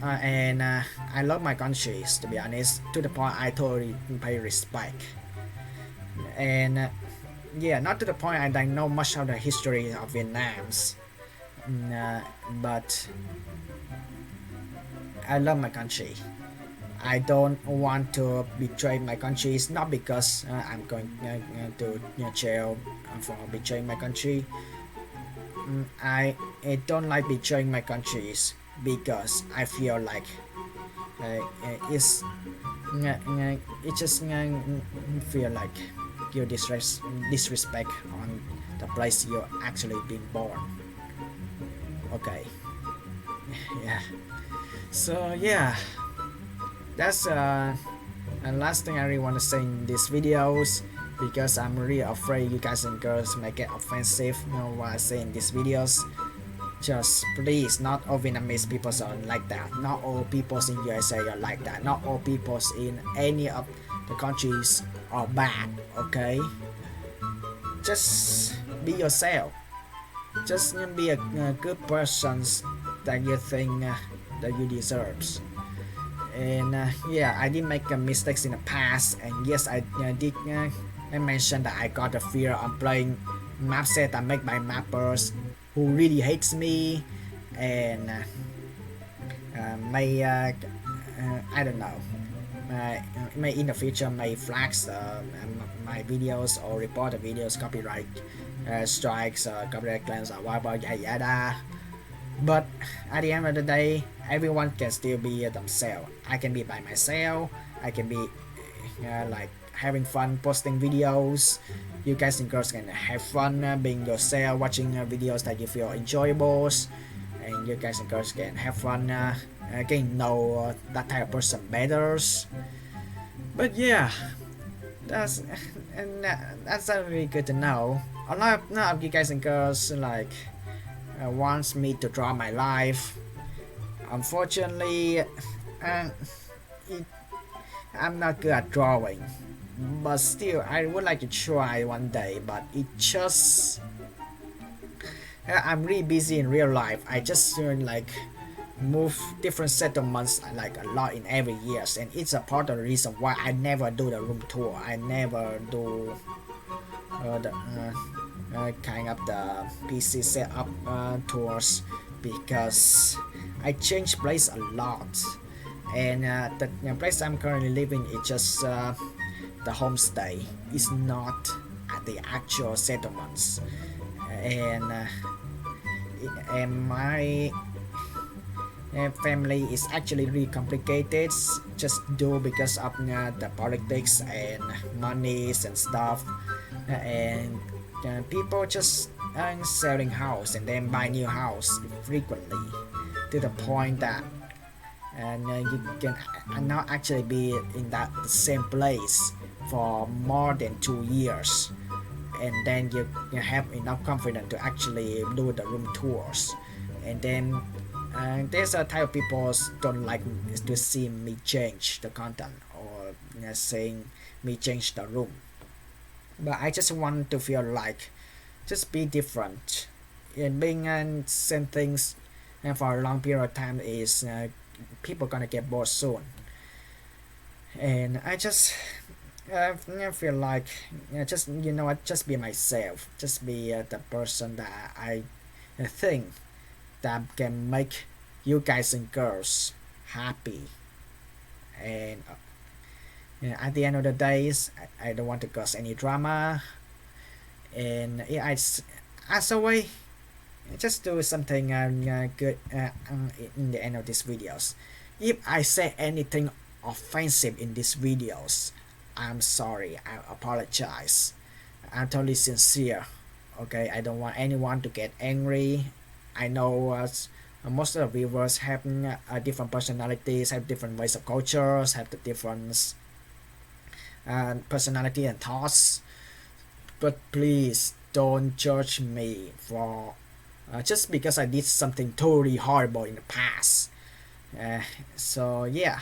I love my countries, to be honest, to the point I totally pay respect. And yeah, not to the point I don't know much of the history of Vietnam's, but I love my country. I don't want to betray my country. It's not because I'm going to jail for betraying my country. I don't like betraying my countries because I feel like it's it just feel like you disrespect on the place you're actually being born. Okay. Yeah. So yeah, that's the last thing I really want to say in these videos, because I'm really afraid you guys and girls may get offensive, what I say in these videos. Just please, not all Vietnamese people are like that. Not all peoples in USA are like that. Not all peoples in any of the countries are bad. Okay, just be yourself. Just be a good person that you think that you deserve. And yeah, I did make mistakes in the past, and yes, I did I mentioned that I got a fear of playing map set that made by mappers who really hates me, and may I don't know, may in the future may flags my videos or report the videos copyright strikes, copyright claims or whatever, yada yada. But at the end of the day, everyone can still be themselves. I can be by myself. I can be like having fun posting videos. You guys and girls can have fun being yourself, watching videos that you feel enjoyable, and you guys and girls can have fun getting know that type of person better. But yeah, that's and that's really good to know. A lot of you guys and girls like wants me to draw my life. Unfortunately, it, I'm not good at drawing. But still, I would like to try one day. But it just I'm really busy in real life. I just like move different settlements like a lot in every years, and it's a part of the reason why I never do the room tour. I never do the kind of the PC setup tours because I change place a lot, and the place I'm currently living is just the homestay. It's not at the actual settlements, and my family is actually really complicated just do because of the politics and monies and stuff and people just selling house and then buy new house frequently to the point that and you can not actually be in that same place for more than 2 years and then you have enough confidence to actually do the room tours and then there's a type of people don't like to see me change the content or saying me change the room but I just want to feel like just be different and being same things and for a long period of time is people gonna get bored soon and I just feel like just what just be myself just be the person that I think that can make you guys and girls happy and at the end of the days I don't want to cause any drama and yeah, as a way just do something good in the end of these videos if I say anything offensive in these videos I'm sorry I apologize I'm totally sincere okay I don't want anyone to get angry I know most of the viewers have different personalities, have different ways of cultures, have the different personality and thoughts. But please don't judge me for just because I did something totally horrible in the past. So yeah,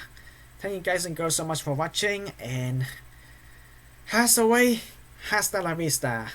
thank you guys and girls so much for watching and as always, hasta la vista.